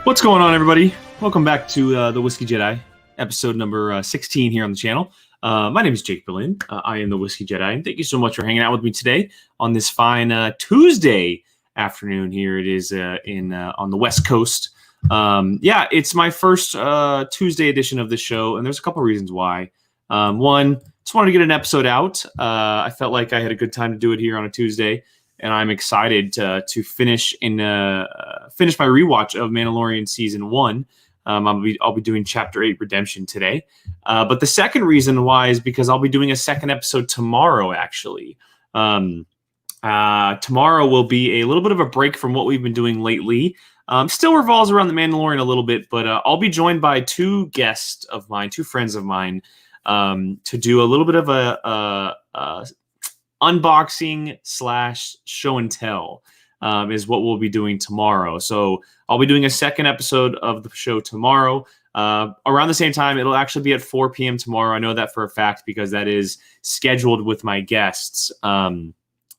What's going on, everybody? Welcome back to the Whiskey Jedi, episode number 16 here on the channel. My name is Jake Berlin. I am the Whiskey Jedi, and thank you so much for hanging out with me today on this fine Tuesday afternoon. Here it is on the West Coast. It's my first Tuesday edition of the show, and there's a couple reasons why. One, just wanted to get an episode out. I felt like I had a good time to do it here on a Tuesday. And I'm excited to finish my rewatch of Mandalorian Season 1. I'll be doing Chapter 8 Redemption today. But the second reason why is because I'll be doing a second episode tomorrow, actually. Tomorrow will be a little bit of a break from what we've been doing lately. Still revolves around the Mandalorian a little bit, but I'll be joined by two friends of mine, to do a little bit of a unboxing / show and tell is what we'll be doing tomorrow. So I'll be doing a second episode of the show tomorrow around the same time. It'll actually be at 4 p.m. tomorrow. I know that for a fact because that is scheduled with my guests. And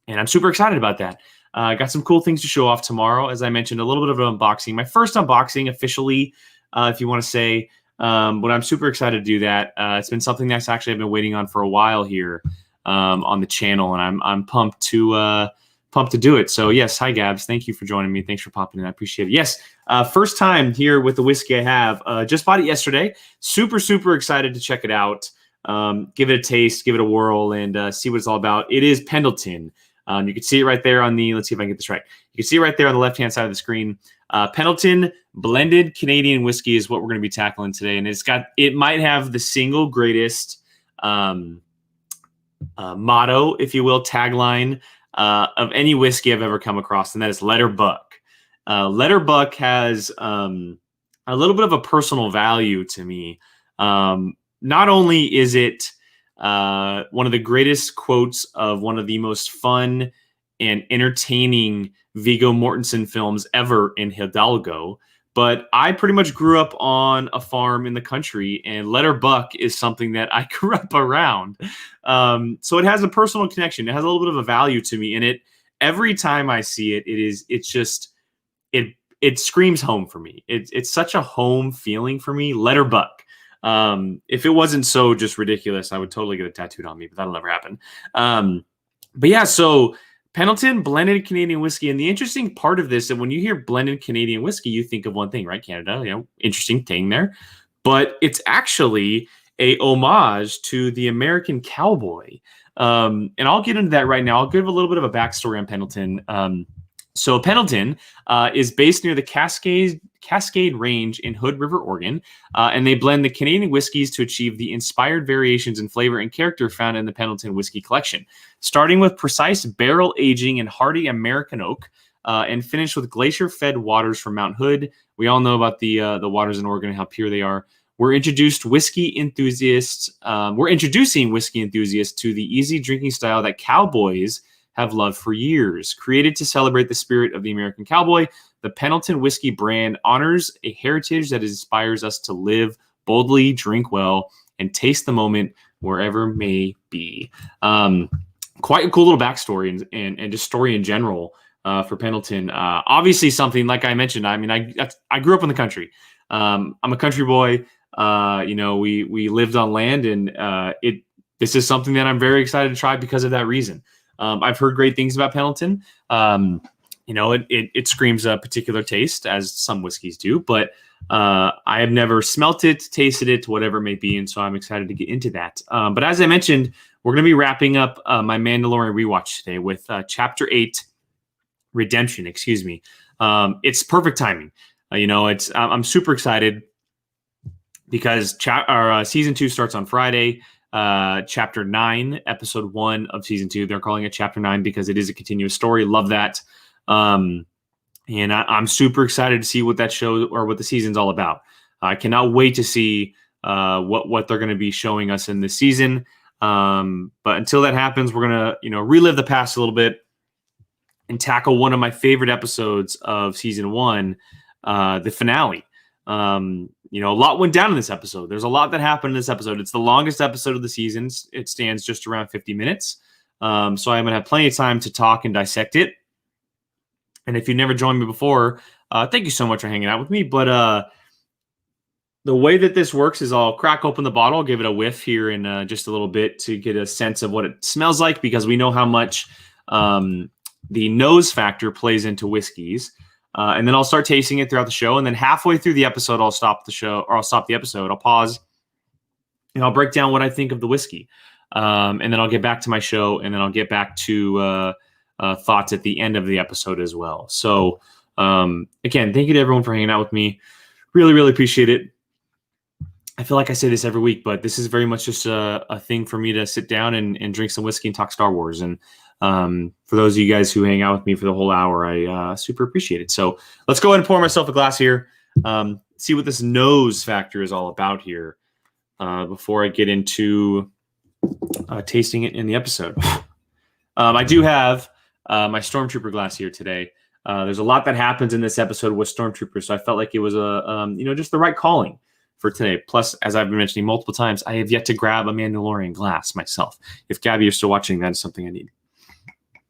I'm super excited about that. I got some cool things to show off tomorrow. As I mentioned, a little bit of an unboxing. My first unboxing officially, if you want to say, but I'm super excited to do that. It's been something that's actually I've been waiting on for a while here. On the channel, and I'm pumped to do it. So yes, hi Gabs, thank you for joining me. Thanks for popping in. I appreciate it. Yes, first time here with the whiskey I have. Just bought it yesterday. Super excited to check it out. Give it a taste, give it a whirl, and see what it's all about. It is Pendleton. You can see it right there on the. Let's see if I can get this right. You can see it right there on the left-hand side of the screen. Pendleton blended Canadian whiskey is what we're going to be tackling today, and it might have the single greatest. Motto, if you will, tagline of any whiskey I've ever come across, and that is "Let her buck." Let her buck has a little bit of a personal value to me. Not only is it one of the greatest quotes of one of the most fun and entertaining Viggo Mortensen films ever in Hidalgo, but I pretty much grew up on a farm in the country, and Let Her Buck is something that I grew up around. So it has a personal connection. It has a little bit of a value to me, and every time I see it, it screams home for me. It's such a home feeling for me. Let Her Buck. If it wasn't so just ridiculous, I would totally get it tattooed on me, but that'll never happen. But yeah, so Pendleton blended Canadian whiskey. And the interesting part of this, and when you hear blended Canadian whiskey, you think of one thing, right? Canada, interesting thing there. But it's actually a homage to the American cowboy. And I'll get into that right now. I'll give a little bit of a backstory on Pendleton. So Pendleton is based near the Cascade Range in Hood River, Oregon, and they blend the Canadian whiskeys to achieve the inspired variations in flavor and character found in the Pendleton whiskey collection, starting with precise barrel aging in hardy American oak, and finished with glacier-fed waters from Mount Hood. We all know about the waters in Oregon and how pure they are. We're introducing whiskey enthusiasts to the easy drinking style that cowboys have loved for years. Created to celebrate the spirit of the American cowboy, the Pendleton whiskey brand honors a heritage that inspires us to live boldly, drink well, and taste the moment wherever may be. Quite a cool little backstory and just story in general for Pendleton. Obviously, something like I mentioned. I mean, I grew up in the country. I'm a country boy. We lived on land, and this is something that I'm very excited to try because of that reason. I've heard great things about Pendleton. It screams a particular taste, as some whiskeys do, but I have never smelt it, tasted it, whatever it may be, and so I'm excited to get into that. But as I mentioned, we're going to be wrapping up my Mandalorian rewatch today with Chapter 8 Redemption. Excuse me. It's perfect timing. I'm super excited because Season 2 starts on Friday. Chapter 9, Episode 1 of Season 2. They're calling it Chapter 9 because it is a continuous story. Love that. And I'm super excited to see what that show or what the season's all about. I cannot wait to see what they're going to be showing us in this season. But until that happens, we're going to relive the past a little bit and tackle one of my favorite episodes of Season 1, the finale. A lot went down in this episode. There's a lot that happened in this episode. It's the longest episode of the season. It stands just around 50 minutes. So I'm going to have plenty of time to talk and dissect it. And if you've never joined me before, thank you so much for hanging out with me. But the way that this works is I'll crack open the bottle, give it a whiff here in just a little bit to get a sense of what it smells like, because we know how much the nose factor plays into whiskeys. And then I'll start tasting it throughout the show. And then halfway through the episode, I'll stop the show, or I'll stop the episode. I'll pause and I'll break down what I think of the whiskey. And then I'll get back to my show, and then I'll get back to thoughts at the end of the episode as well. So again, thank you to everyone for hanging out with me. Really, really appreciate it. I feel like I say this every week, but this is very much just a thing for me to sit down and drink some whiskey and talk Star Wars. And for those of you guys who hang out with me for the whole hour, I super appreciate it. So let's go ahead and pour myself a glass here. See what this nose factor is all about here before I get into tasting it in the episode. I do have my Stormtrooper glass here today. There's a lot that happens in this episode with Stormtroopers, so I felt like it was just the right calling for today. Plus, as I've been mentioning multiple times, I have yet to grab a Mandalorian glass myself. If Gabby, you're still watching, that is something I need.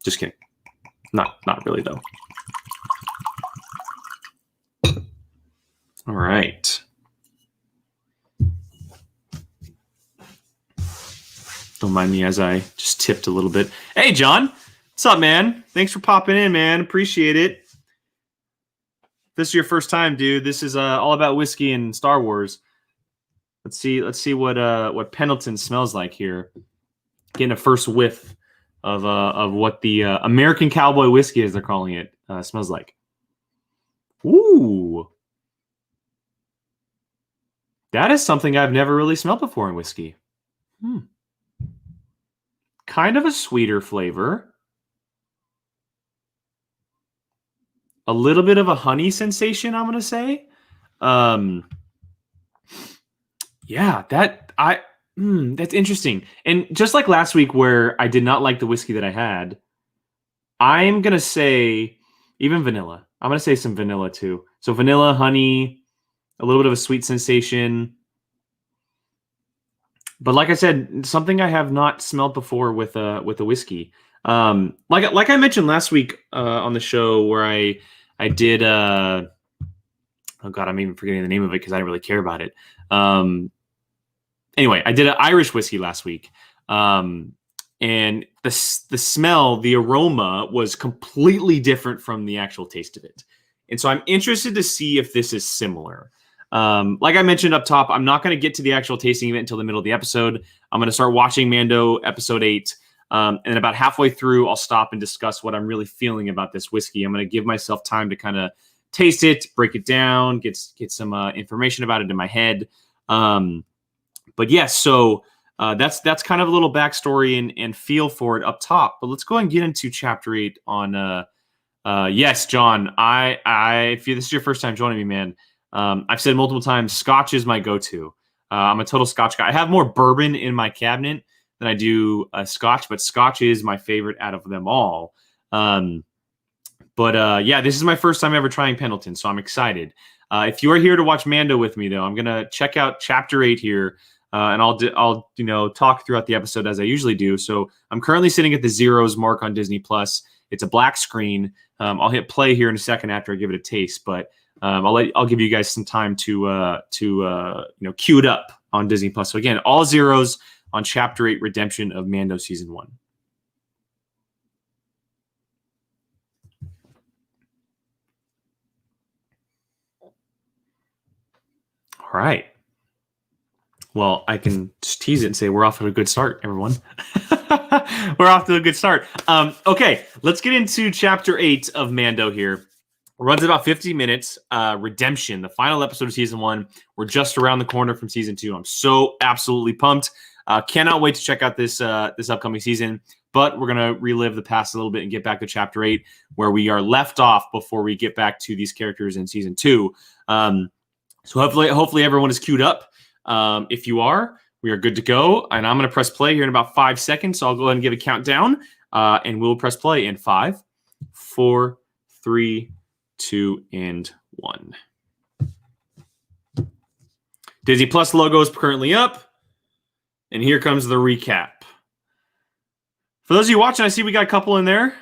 Just kidding. Not really, though. All right. Don't mind me as I just tipped a little bit. Hey, John. What's up, man? Thanks for popping in, man. Appreciate it. If this is your first time, dude, this is all about whiskey and Star Wars. Let's see what Pendleton smells like here. Getting a first whiff of what the American Cowboy whiskey, as they're calling it, smells like. Ooh. That is something I've never really smelled before in whiskey. Kind of a sweeter flavor. A little bit of a honey sensation, I'm going to say. Yeah, that's interesting. And just like last week where I did not like the whiskey that I had, I'm going to say even vanilla. I'm going to say some vanilla too. So vanilla, honey, a little bit of a sweet sensation. But like I said, something I have not smelled before with a whiskey. Like I mentioned last week on the show where I did oh god, I'm even forgetting the name of it because I didn't really care about it. Anyway, I did an Irish whiskey last week, and the smell, the aroma was completely different from the actual taste of it. And so I'm interested to see if this is similar. Like I mentioned up top, I'm not going to get to the actual tasting of it until the middle of the episode. I'm going to start watching Mando episode 8. And about halfway through, I'll stop and discuss what I'm really feeling about this whiskey. I'm going to give myself time to kind of taste it, break it down, get some information about it in my head. But yes, so that's kind of a little backstory and feel for it up top. But let's go ahead and get into Chapter 8 on. Yes, John, if this is your first time joining me, man, I've said multiple times, Scotch is my go-to. I'm a total Scotch guy. I have more bourbon in my cabinet than I do Scotch, but Scotch is my favorite out of them all. But this is my first time ever trying Pendleton, so I'm excited. If you are here to watch Mando with me, though, I'm gonna check out Chapter 8 here, and I'll talk throughout the episode as I usually do. So I'm currently sitting at the zeros mark on Disney Plus. It's a black screen. I'll hit play here in a second after I give it a taste, but I'll give you guys some time to queue it up on Disney Plus. So again, all zeros on Chapter 8 Redemption of Mando Season 1. All right. Well, I can just tease it and say we're off to a good start, everyone. We're off to a good start. Okay, let's get into Chapter 8 of Mando here. It runs about 50 minutes. Redemption, the final episode of Season 1. We're just around the corner from Season 2. I'm so absolutely pumped. Cannot wait to check out this upcoming season. But we're going to relive the past a little bit and get back to Chapter 8, where we are left off before we get back to these characters in Season 2. So hopefully everyone is queued up. If you are, we are good to go. And I'm going to press play here in about 5 seconds. So I'll go ahead and give a countdown. And we'll press play in 5, 4, 3, 2, and 1. Disney Plus logo is currently up. And here comes the recap. For those of you watching, I see we got a couple in there.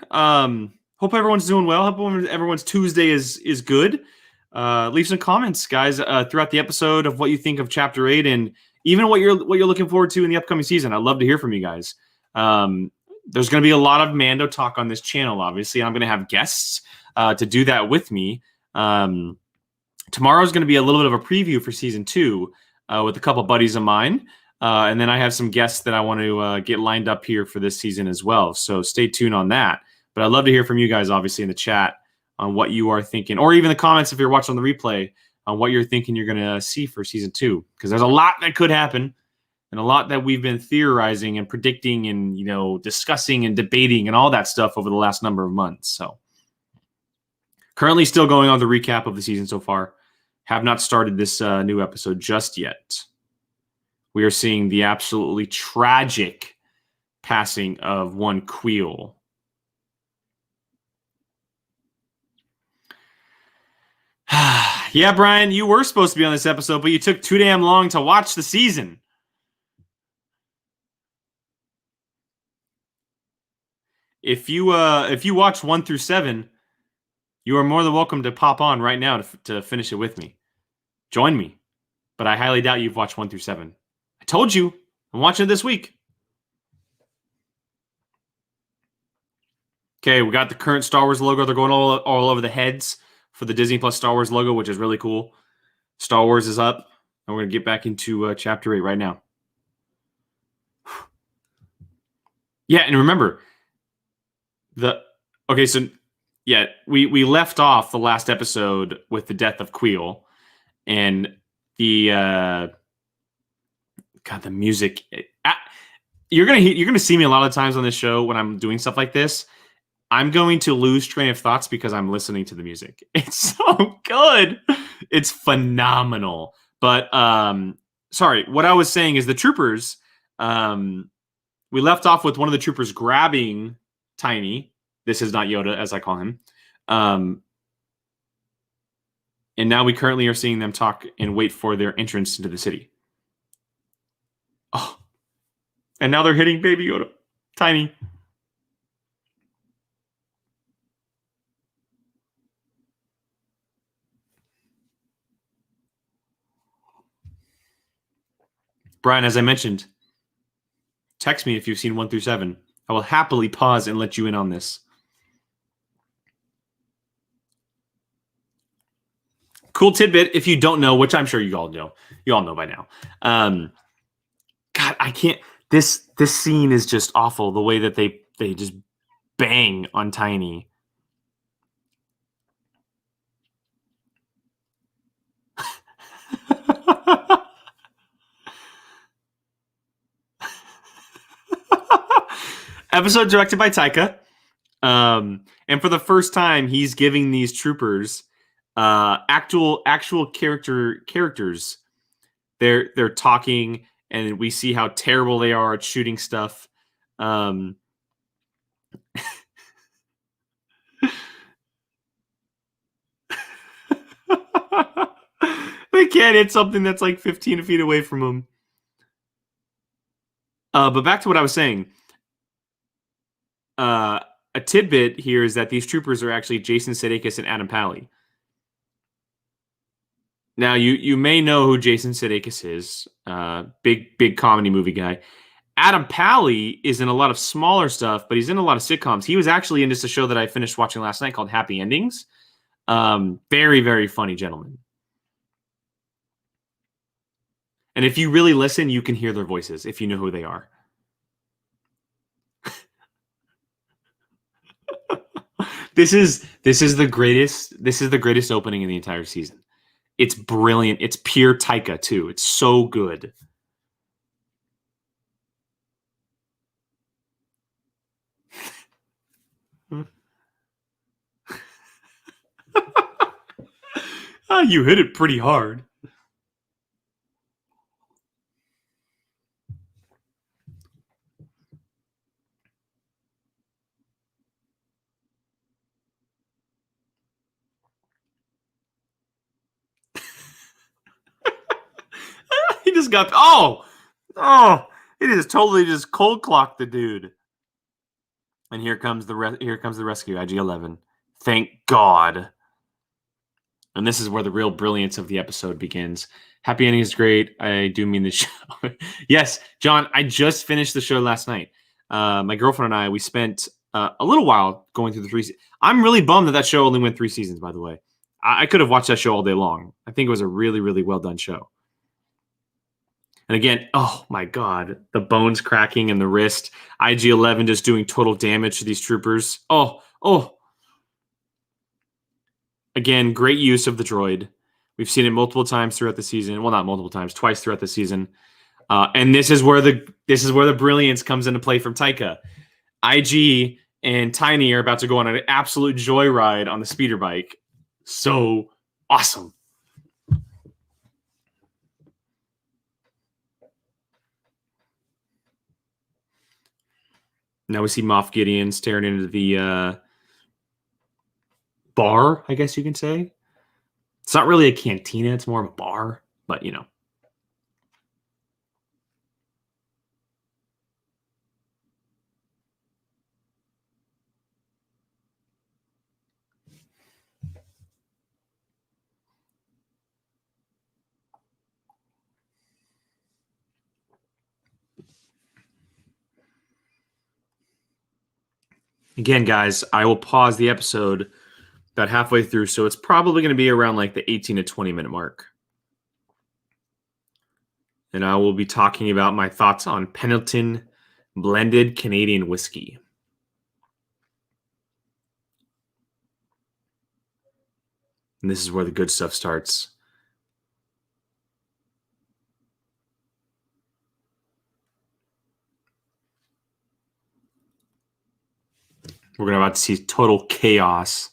Hope everyone's doing well. Hope everyone's Tuesday is good. Leave some comments, guys, throughout the episode of what you think of Chapter 8 and even what you're looking forward to in the upcoming season. I'd love to hear from you guys. There's going to be a lot of Mando talk on this channel, obviously. I'm going to have guests to do that with me. Tomorrow is going to be a little bit of a preview for Season 2 with a couple buddies of mine. And then I have some guests that I want to get lined up here for this season as well. So stay tuned on that. But I'd love to hear from you guys, obviously, in the chat on what you are thinking, or even the comments if you're watching on the replay on what you're thinking you're going to see for Season 2. Because there's a lot that could happen and a lot that we've been theorizing and predicting and, discussing and debating and all that stuff over the last number of months. So currently still going on the recap of the season so far. Have not started this new episode just yet. We are seeing the absolutely tragic passing of one Queel. Yeah, Brian, you were supposed to be on this episode, but you took too damn long to watch the season. If you watch 1 through 7, you are more than welcome to pop on right now to finish it with me. Join me. But I highly doubt you've watched 1 through 7. I told you. I'm watching it this week. Okay, we got the current Star Wars logo. They're going all over the heads for the Disney Plus Star Wars logo, which is really cool. Star Wars is up. And we're going to get back into Chapter 8 right now. Yeah, and remember, we left off the last episode with the death of Queel. And the music. You're gonna see me a lot of times on this show when I'm doing stuff like this. I'm going to lose train of thoughts because I'm listening to the music. It's so good. It's phenomenal. But sorry, what I was saying is the troopers. We left off with one of the troopers grabbing Tiny. This is not Yoda, as I call him. And now we currently are seeing them talk and wait for their entrance into the city. Oh. And now they're hitting Baby Yoda. Tiny. Brian, as I mentioned, text me if you've seen 1 through 7. I will happily pause and let you in on this. Cool tidbit, if you don't know, which I'm sure you all know. You all know by now. God, I can't. This scene is just awful. The way that they just bang on Tiny. Episode directed by Taika. And for the first time, he's giving these troopers actual characters. They're talking, and we see how terrible they are at shooting stuff. They can't hit something that's like 15 feet away from them. But back to what I was saying. A tidbit here is that these troopers are actually Jason Sudeikis and Adam Pally. Now, you may know who Jason Sudeikis is. Big comedy movie guy. Adam Pally is in a lot of smaller stuff, but he's in a lot of sitcoms. He was actually in just a show that I finished watching last night called Happy Endings. Very, very funny gentleman. And if you really listen, you can hear their voices if you know who they are. This is the greatest opening in the entire season. It's brilliant. It's pure Taika too. It's so good. You hit it pretty hard. He just got he just totally just cold clocked the dude. And here comes the rescue, IG-11. Thank God. And this is where the real brilliance of the episode begins. Happy ending is great. I do mean the show. Yes, John, I just finished the show last night. My girlfriend and I, we spent a little while going through the 3 seasons. I'm really bummed that show only went 3 seasons, by the way. I could have watched that show all day long. I think it was a really, really well done show. And again, oh my God, the bones cracking in the wrist. IG-11 just doing total damage to these troopers. Oh. Again, great use of the droid. We've seen it multiple times throughout the season. Well, not multiple times, twice throughout the season. And this is where the brilliance comes into play from Taika. IG and Tiny are about to go on an absolute joyride on the speeder bike. So awesome. Now we see Moff Gideon staring into the bar, I guess you can say. It's not really a cantina, it's more of a bar, but you know. Again, guys, I will pause the episode about halfway through, so it's probably going to be around like the 18 to 20 minute mark. And I will be talking about my thoughts on Pendleton blended Canadian whiskey. And this is where the good stuff starts. We're going to about to see total chaos.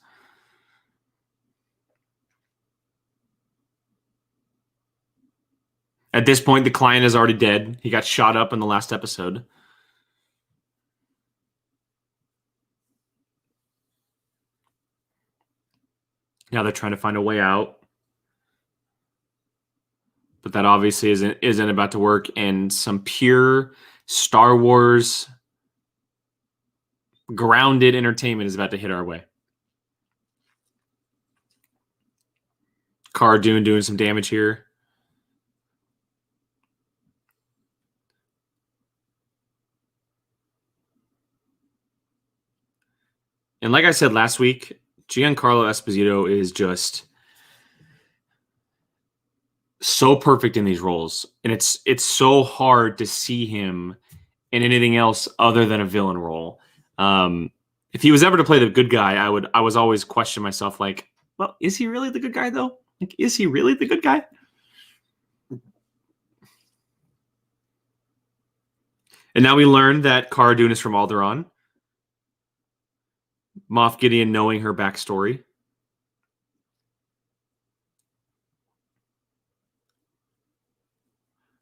At this point, the client is already dead. He got shot up in the last episode. Now they're trying to find a way out. But that obviously isn't about to work. And some pure Star Wars grounded entertainment is about to hit our way. Cara Dune doing some damage here. And like I said last week, Giancarlo Esposito is just so perfect in these roles. And it's so hard to see him in anything else other than a villain role. If he was ever to play the good guy, I was always question myself, like, well, is he really the good guy though? Like, is he really the good guy? And now we learned that Cara Dune is from Alderaan. Moff Gideon knowing her backstory.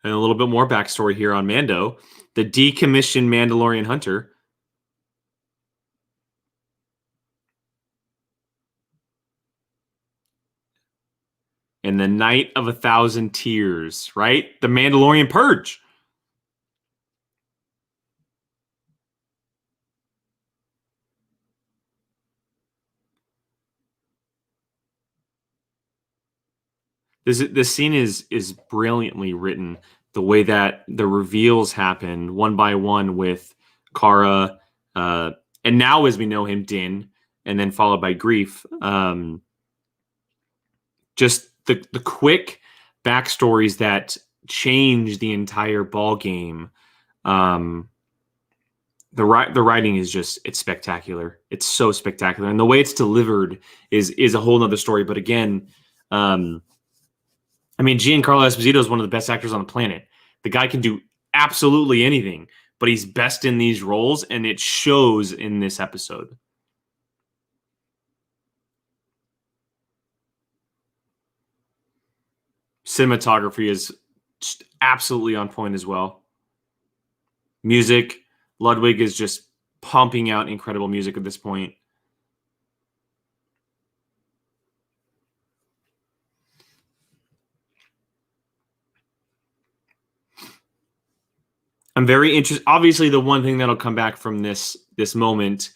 And a little bit more backstory here on Mando. The decommissioned Mandalorian hunter. And the Night of 1,000 Tears, right? The Mandalorian Purge. This scene is brilliantly written. The way that the reveals happen one by one with Cara, and now as we know him, Din, and then followed by Grief. Just the quick backstories that change the entire ball game. The writing is just, it's spectacular. It's so spectacular, and the way it's delivered is a whole nother story. But again, I mean, Giancarlo Esposito is one of the best actors on the planet. The guy can do absolutely anything, but he's best in these roles, and it shows in this episode. Cinematography is just absolutely on point as well. Music, Ludwig is just pumping out incredible music at this point. I'm very interested. Obviously, the one thing that'll come back from this this moment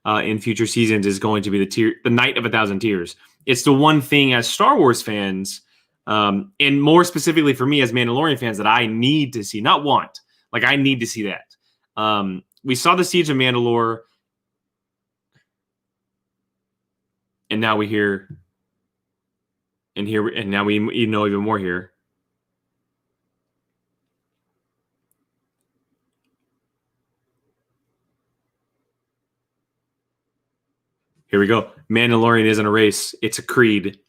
in future seasons is going to be the Night of 1,000 Tears. It's the one thing as Star Wars fans, and more specifically for me as Mandalorian fans, that I need to see, not want. Like, I need to see that. We saw the Siege of Mandalore, and now we hear, and now we know even more here. Here we go. Mandalorian isn't a race; it's a creed.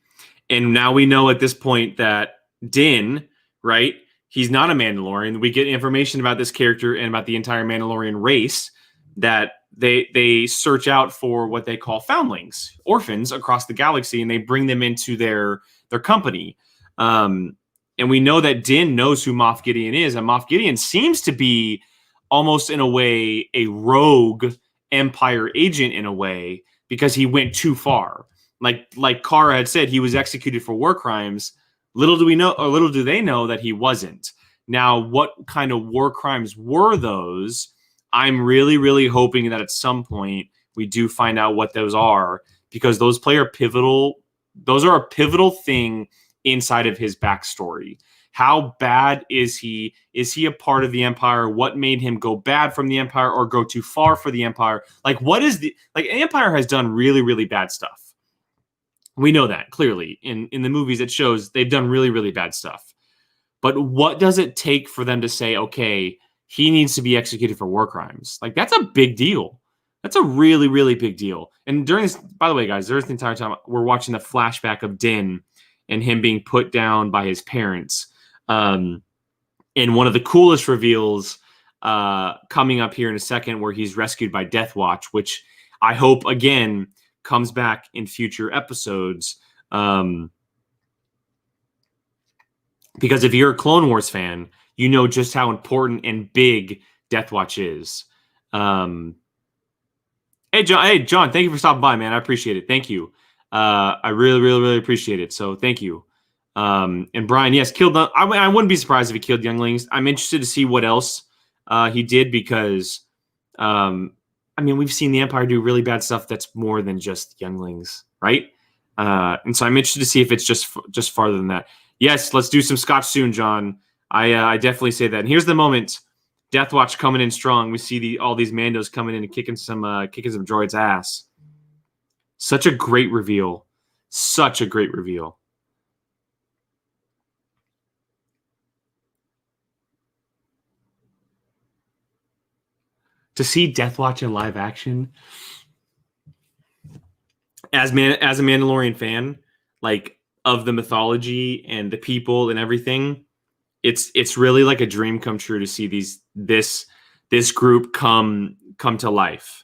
And now we know at this point that Din, right? He's not a Mandalorian. We get information about this character and about the entire Mandalorian race, that they search out for what they call foundlings, orphans across the galaxy, and they bring them into their company. And we know that Din knows who Moff Gideon is, and Moff Gideon seems to be almost in a way a rogue Empire agent in a way, because he went too far. Like Kara had said, he was executed for war crimes. Little do we know, or little do they know, that he wasn't. Now, what kind of war crimes were those? I'm really, really hoping that at some point we do find out what those are, because those are pivotal. Those are a pivotal thing inside of his backstory. How bad is he? Is he a part of the Empire? What made him go bad from the Empire or go too far for the Empire? Like, what is the Empire has done really, really bad stuff. We know that clearly in the movies. It shows they've done really, really bad stuff. But what does it take for them to say, okay, he needs to be executed for war crimes? Like, that's a big deal. That's a really, really big deal. And during this, by the way, guys, there's the entire time we're watching the flashback of Din and him being put down by his parents. And one of the coolest reveals coming up here in a second, where he's rescued by Death Watch, which I hope, again, comes back in future episodes. Because if you're a Clone Wars fan, you know just how important and big Death Watch is. Hey, John, thank you for stopping by, man. I appreciate it. Thank you. I really, really, really appreciate it. So thank you. And Brian, yes, killed. I wouldn't be surprised if he killed younglings. I'm interested to see what else he did, because, I mean, we've seen the Empire do really bad stuff that's more than just younglings, right? And so I'm interested to see if it's just farther than that. Yes, let's do some Scotch soon, John. I definitely say that. And here's the moment: Death Watch coming in strong. We see all these Mandos coming in and kicking some droids' ass. Such a great reveal. Such a great reveal. To see Death Watch in live action, as a Mandalorian fan, like, of the mythology and the people and everything, it's really like a dream come true to see this group come to life.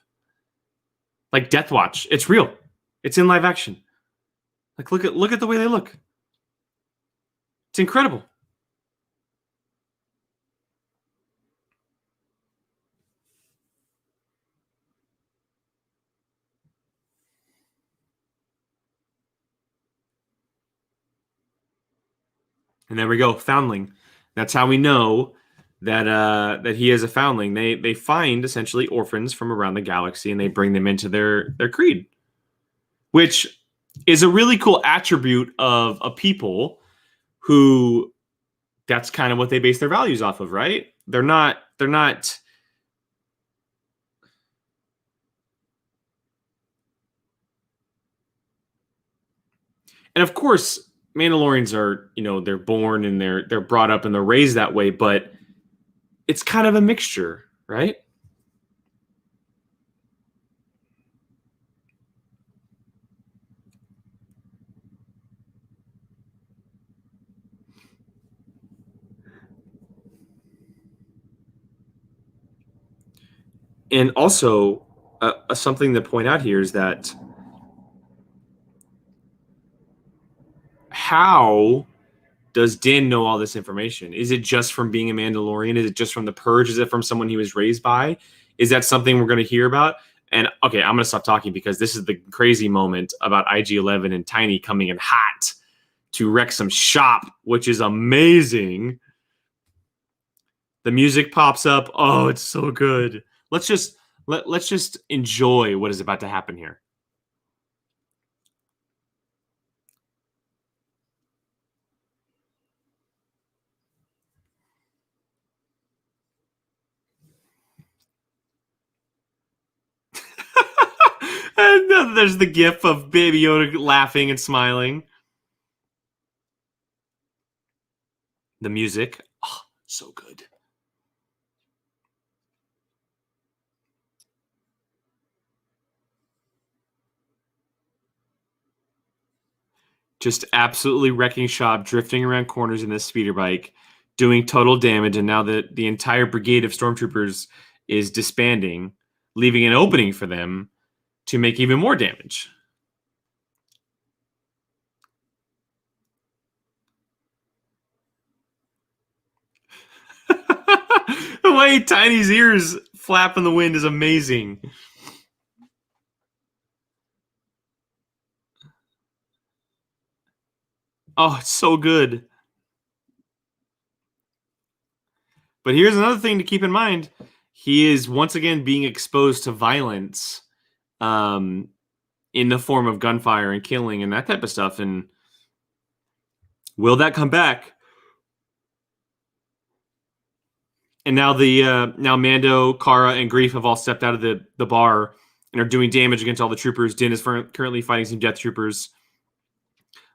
Like Death Watch, it's real. It's in live action. Like, look at the way they look. It's incredible. And there we go, foundling. That's how we know that he is a foundling. They find essentially orphans from around the galaxy, and they bring them into their creed, which is a really cool attribute of a people who, that's kind of what they base their values off of, right? They're not. And of course, Mandalorians are, they're born and they're brought up and they're raised that way, but it's kind of a mixture, right? And also, something to point out here is that how does Din know all this information? Is it just from being a Mandalorian? Is it just from the Purge? Is it from someone he was raised by? Is that something we're going to hear about? And okay, I'm going to stop talking, because this is the crazy moment about IG-11 and Tiny coming in hot to wreck some shop, which is amazing. The music pops up. Oh, it's so good. Let's just Let's just enjoy what is about to happen here. And there's the gif of Baby Yoda laughing and smiling. The music, oh, so good. Just absolutely wrecking shop, drifting around corners in this speeder bike, doing total damage, and now the entire brigade of stormtroopers is disbanding, leaving an opening for them to make even more damage. The way Tiny's ears flap in the wind is amazing. Oh, it's so good. But here's another thing to keep in mind. He is once again being exposed to violence in the form of gunfire and killing and that type of stuff. And will that come back? And now now Mando, Cara, and Greef have all stepped out of the bar and are doing damage against all the troopers. Din is currently fighting some Death Troopers.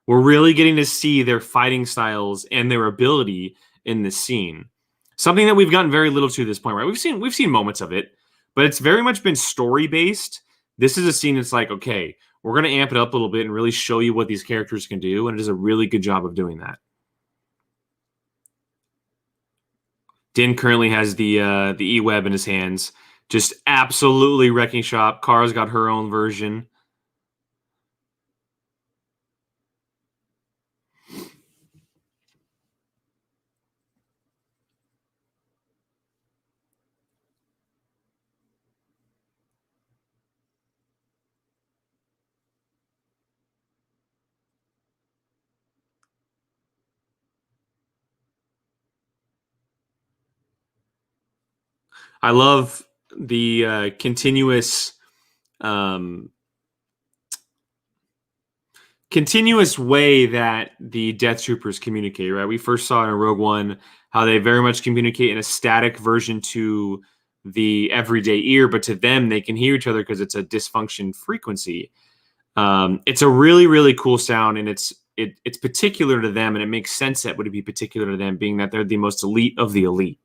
We're really getting to see their fighting styles and their ability in this scene. Something that we've gotten very little to this point, right? We've seen moments of it, but it's very much been story based. This is a scene that's like, okay, we're going to amp it up a little bit and really show you what these characters can do, and it does a really good job of doing that. Din currently has the E-Web in his hands, just absolutely wrecking shop. Cara's got her own version. I love the continuous way that the Death Troopers communicate, right? We first saw in Rogue One how they very much communicate in a static version to the everyday ear, but to them, they can hear each other because it's a dysfunction frequency. It's a really, really cool sound, and it's particular to them, and it makes sense that would be particular to them, being that they're the most elite of the elite.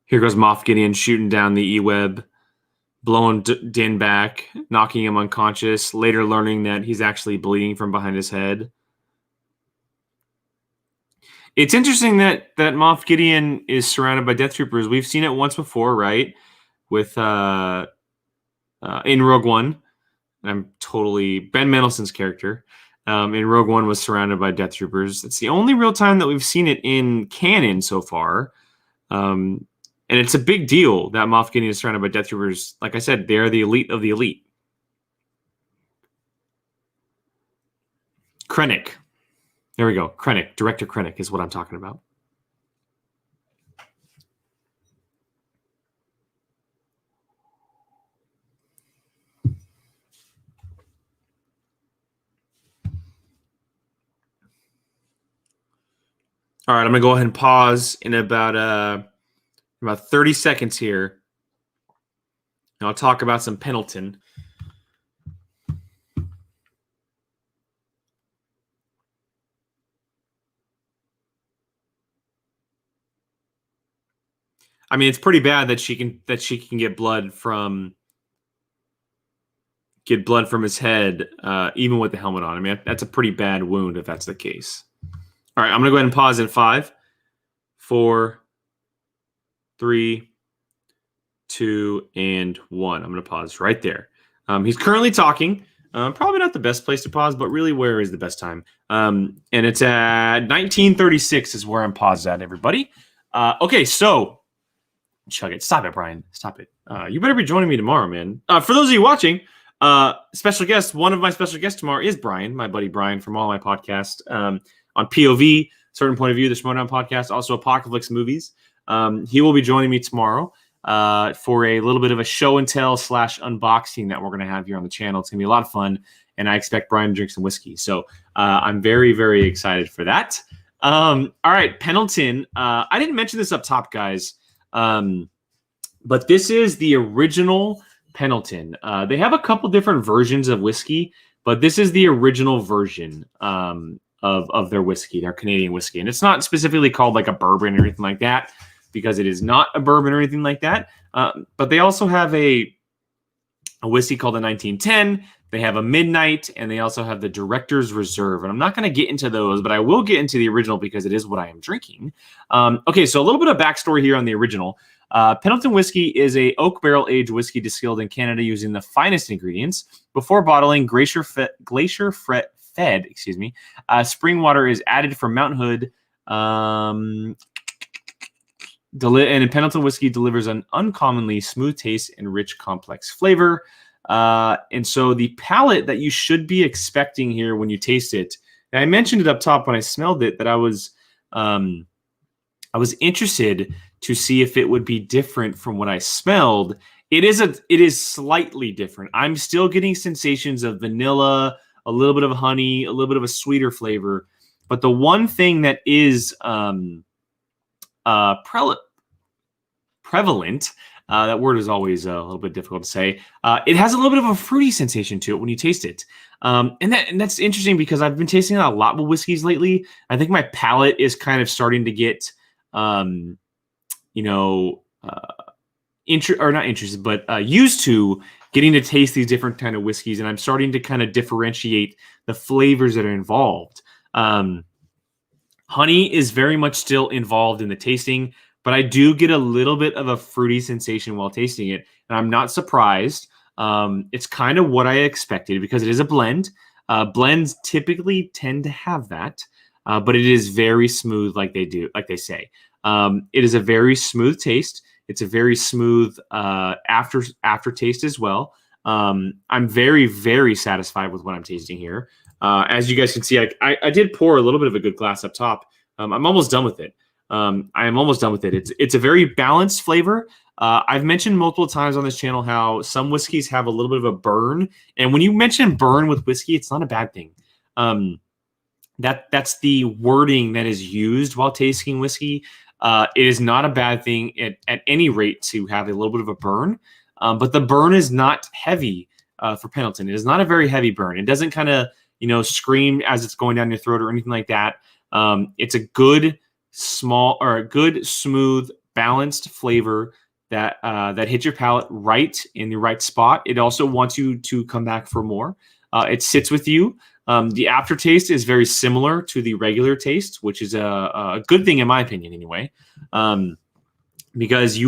Here goes Moff Gideon shooting down the E-Web, blowing Din back, knocking him unconscious, later learning that he's actually bleeding from behind his head. It's interesting that Moff Gideon is surrounded by Death Troopers. We've seen it once before, right? With in Rogue One. I'm totally... Ben Mendelsohn's character in Rogue One was surrounded by Death Troopers. It's the only real time that we've seen it in canon so far. And it's a big deal that Moff Gideon is surrounded by Death Troopers. Like I said, they're the elite of the elite. Krennic. There we go. Krennic. Director Krennic is what I'm talking about. All right, I'm going to go ahead and pause in about 30 seconds here. And I'll talk about some Pendleton. I mean, it's pretty bad that she can get blood from his head, even with the helmet on. I mean, that's a pretty bad wound if that's the case. All right, I'm gonna go ahead and pause in 5, 4, 3, 2, and 1. I'm gonna pause right there. He's currently talking. Probably not the best place to pause, but really, where is the best time? And it's at 1936 is where I'm paused at, everybody. Okay, so. Chug it. Stop it, Brian. Stop it. You better be joining me tomorrow, man. For those of you watching, special guest, one of my special guests tomorrow is Brian, my buddy Brian from all my podcasts on POV, Certain Point of View, the Schmodown podcast, also Apocalypse Movies. He will be joining me tomorrow. for a little bit of a show and tell / unboxing that we're going to have here on the channel. It's going to be a lot of fun, and I expect Brian to drink some whiskey. So I'm very, very excited for that. All right, Pendleton. I didn't mention this up top, guys, but this is the original Pendleton. They have a couple different versions of whiskey, but this is the original version of their whiskey, their Canadian whiskey. And it's not specifically called like a bourbon or anything like that, because it is not a bourbon or anything like that. But they also have a whiskey called the 1910. They have a Midnight, and they also have the Director's Reserve. And I'm not going to get into those, but I will get into the original because it is what I am drinking. Okay, so a little bit of backstory here on the original. Pendleton whiskey is a oak barrel aged whiskey distilled in Canada using the finest ingredients. Before bottling, glacier fed spring water is added from Mount Hood. And Pendleton whiskey delivers an uncommonly smooth taste and rich, complex flavor. And so the palate that you should be expecting here when you taste it, and I mentioned it up top when I smelled it, that I was interested to see if it would be different from what I smelled. It is slightly different. I'm still getting sensations of vanilla, a little bit of honey, a little bit of a sweeter flavor. But the one thing that is prevalent, that word is always a little bit difficult to say. It has a little bit of a fruity sensation to it when you taste it. And that's interesting because I've been tasting a lot with whiskeys lately. I think my palate is kind of starting to get, used to getting to taste these different kind of whiskeys. And I'm starting to kind of differentiate the flavors that are involved. Honey is very much still involved in the tasting, but I do get a little bit of a fruity sensation while tasting it, and I'm not surprised. It's kind of what I expected because it is a blend. Blends typically tend to have that, but it is very smooth, like they say. It is a very smooth taste. It's a very smooth aftertaste as well. I'm very, very satisfied with what I'm tasting here. As you guys can see, I did pour a little bit of a good glass up top. I'm almost done with it. I am almost done with it. It's a very balanced flavor. I've mentioned multiple times on this channel how some whiskeys have a little bit of a burn. And when you mention burn with whiskey, it's not a bad thing. That's the wording that is used while tasting whiskey. It is not a bad thing at any rate to have a little bit of a burn. But the burn is not heavy for Pendleton. It is not a very heavy burn. It doesn't kind of, scream as it's going down your throat or anything like that. It's a good smooth, balanced flavor that hits your palate right in the right spot. It also wants you to come back for more. It sits with you. The aftertaste is very similar to the regular taste, which is a good thing in my opinion anyway. Because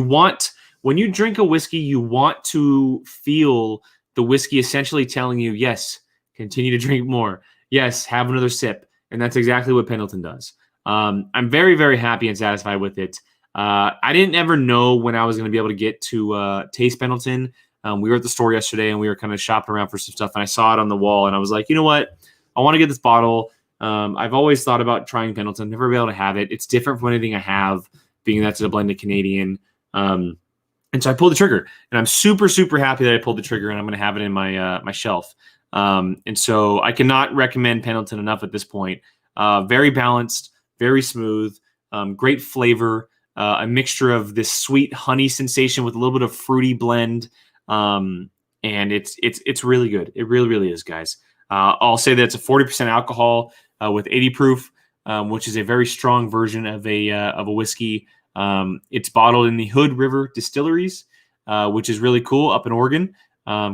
when you drink a whiskey, you want to feel the whiskey essentially telling you, yes, continue to drink more. Yes, have another sip. And that's exactly what Pendleton does. I'm very, very happy and satisfied with it. I didn't ever know when I was going to be able to get to taste Pendleton. We were at the store yesterday and we were kind of shopping around for some stuff, and I saw it on the wall and I was like, you know what? I want to get this bottle. I've always thought about trying Pendleton, never be able to have it. It's different from anything I have, being that's a blended Canadian. And so I pulled the trigger, and I'm super, super happy that I pulled the trigger, and I'm going to have it in my shelf. And so I cannot recommend Pendleton enough at this point. Very balanced, very smooth, great flavor, a mixture of this sweet honey sensation with a little bit of fruity blend. And it's really good. It really, really is, guys. I'll say that it's a 40% alcohol with 80 proof, which is a very strong version of a whiskey. It's bottled in the Hood River Distilleries, which is really cool, up in Oregon,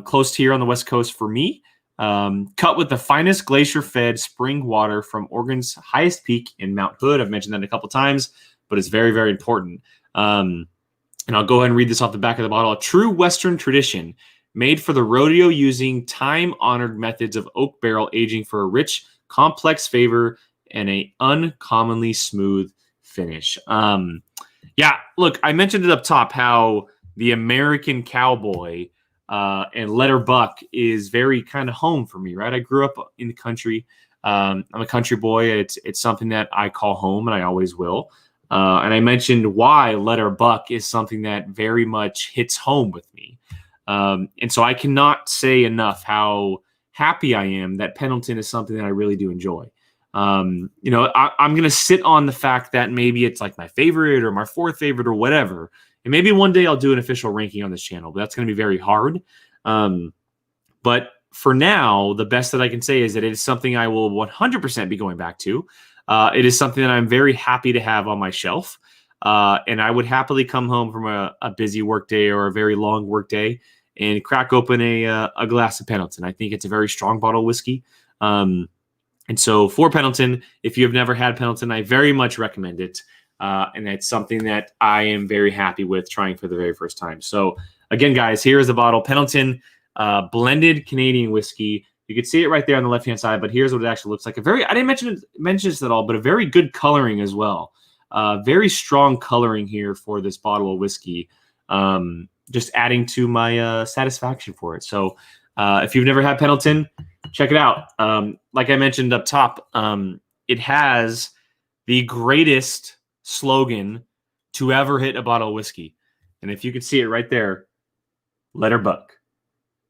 close to here on the West Coast for me. Cut with the finest glacier-fed spring water from Oregon's highest peak in Mount Hood. I've mentioned that a couple times, but it's very, very important. And I'll go ahead and read this off the back of the bottle. A true Western tradition made for the rodeo, using time-honored methods of oak barrel aging for a rich, complex flavor and a uncommonly smooth finish. Yeah, look, I mentioned it up top how the American cowboy and letter buck is very kind of home for me, right? I grew up in the country. I'm a country boy. It's something that I call home, and I always will. And I mentioned why Letter Buck is something that very much hits home with me. And so I cannot say enough how happy I am that Pendleton is something that I really do enjoy. I'm going to sit on the fact that maybe it's like my favorite or my fourth favorite or whatever. And maybe one day I'll do an official ranking on this channel, but that's going to be very hard. But for now, the best that I can say is that it is something I will 100% be going back to. It is something that I'm very happy to have on my shelf. And I would happily come home from a busy work day or a very long work day and crack open a glass of Pendleton. I think it's a very strong bottle of whiskey. And so for Pendleton, if you have never had Pendleton, I very much recommend it. And it's something that I am very happy with trying for the very first time. So again, guys, here is the bottle. Pendleton blended Canadian whiskey. You can see it right there on the left-hand side, but here's what it actually looks like. I didn't mention this at all, but a very good coloring as well. Very strong coloring here for this bottle of whiskey. Just adding to my satisfaction for it. So if you've never had Pendleton, check it out. Like I mentioned up top, it has the greatest slogan to ever hit a bottle of whiskey. And if you can see it right there, Letter Buck.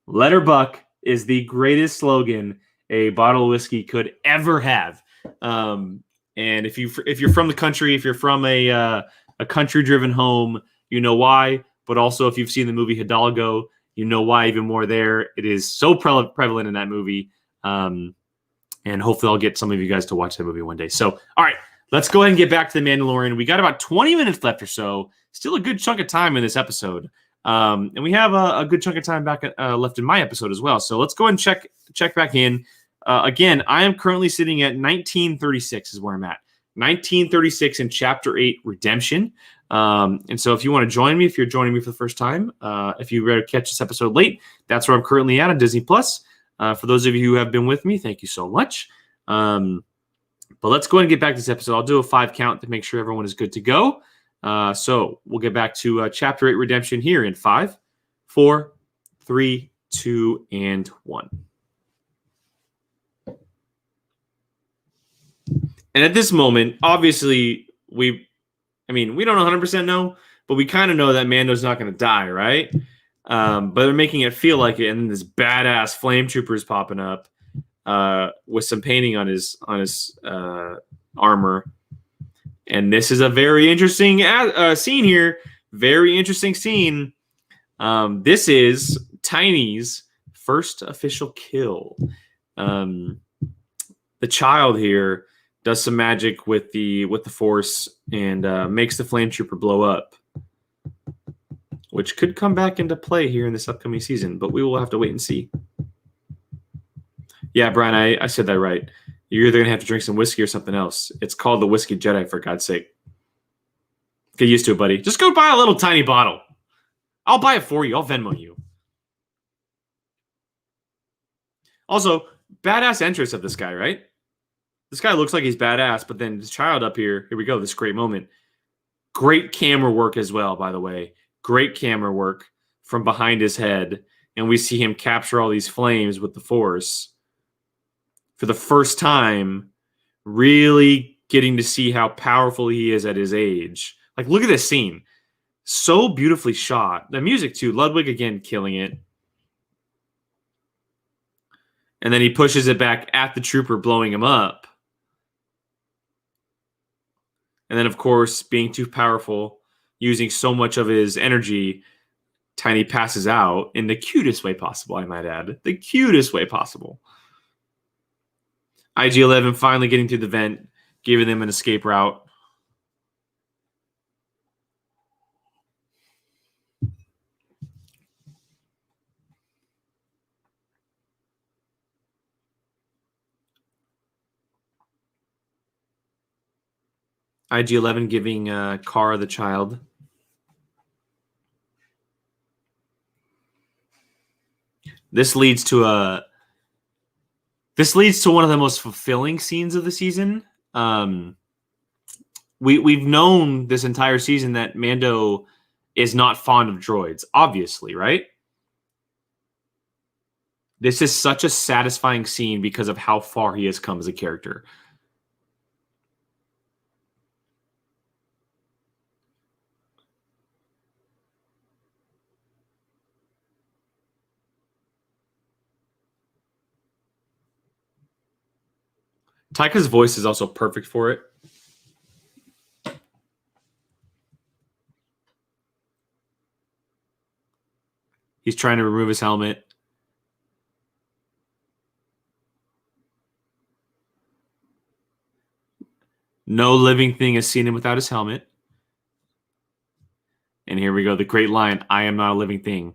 Letter Buck is the greatest slogan a bottle of whiskey could ever have. And if you're from the country, if you're from a country-driven home, you know why. But also, if you've seen the movie Hidalgo, you know why even more there. It is so prevalent in that movie. And hopefully I'll get some of you guys to watch that movie one day. So, all right, let's go ahead and get back to The Mandalorian. We got about 20 minutes left or so. Still a good chunk of time in this episode. And we have a good chunk of time back left in my episode as well. So let's go ahead and check back in. Again, I am currently sitting at 1936 is where I'm at. 1936 in Chapter 8, Redemption. And so if you want to join me, if you're joining me for the first time, if you ready to catch this episode late, that's where I'm currently at on Disney+. For those of you who have been with me, thank you so much. But let's go ahead and get back to this episode. I'll do a 5 count to make sure everyone is good to go. So we'll get back to Chapter 8 Redemption here in 5, 4, 3, 2, and 1. And at this moment, obviously, we don't 100% know, but we kind of know that Mando's not going to die, right? But they're making it feel like it, and then this badass flame trooper is popping up with some painting on his armor. And this is a very interesting scene here. Very interesting scene. This is Tiny's first official kill. The child here does some magic with the Force and makes the flame trooper blow up, which could come back into play here in this upcoming season, but we will have to wait and see. Yeah, Brian, I said that right. You're either going to have to drink some whiskey or something else. It's called the Whiskey Jedi, for God's sake. Get used to it, buddy. Just go buy a little tiny bottle. I'll buy it for you. I'll Venmo you. Also, badass entrance of this guy, right? This guy looks like he's badass, but then this child up here we go, this great moment. Great camera work as well, by the way. Great camera work from behind his head. And we see him capture all these flames with the Force. For the first time, really getting to see how powerful he is at his age. Like, look at this scene. So beautifully shot. The music, too. Ludwig, again, killing it. And then he pushes it back at the trooper, blowing him up. And then, of course, being too powerful, using so much of his energy, Tiny passes out in the cutest way possible, I might add. The cutest way possible. IG-11 finally getting through the vent, giving them an escape route. IG-11 giving Kara the child. This leads to one of the most fulfilling scenes of the season. We've known this entire season that Mando is not fond of droids, obviously, right? This is such a satisfying scene because of how far he has come as a character. Taika's voice is also perfect for it. He's trying to remove his helmet. No living thing has seen him without his helmet. And here we go, the great line, I am not a living thing.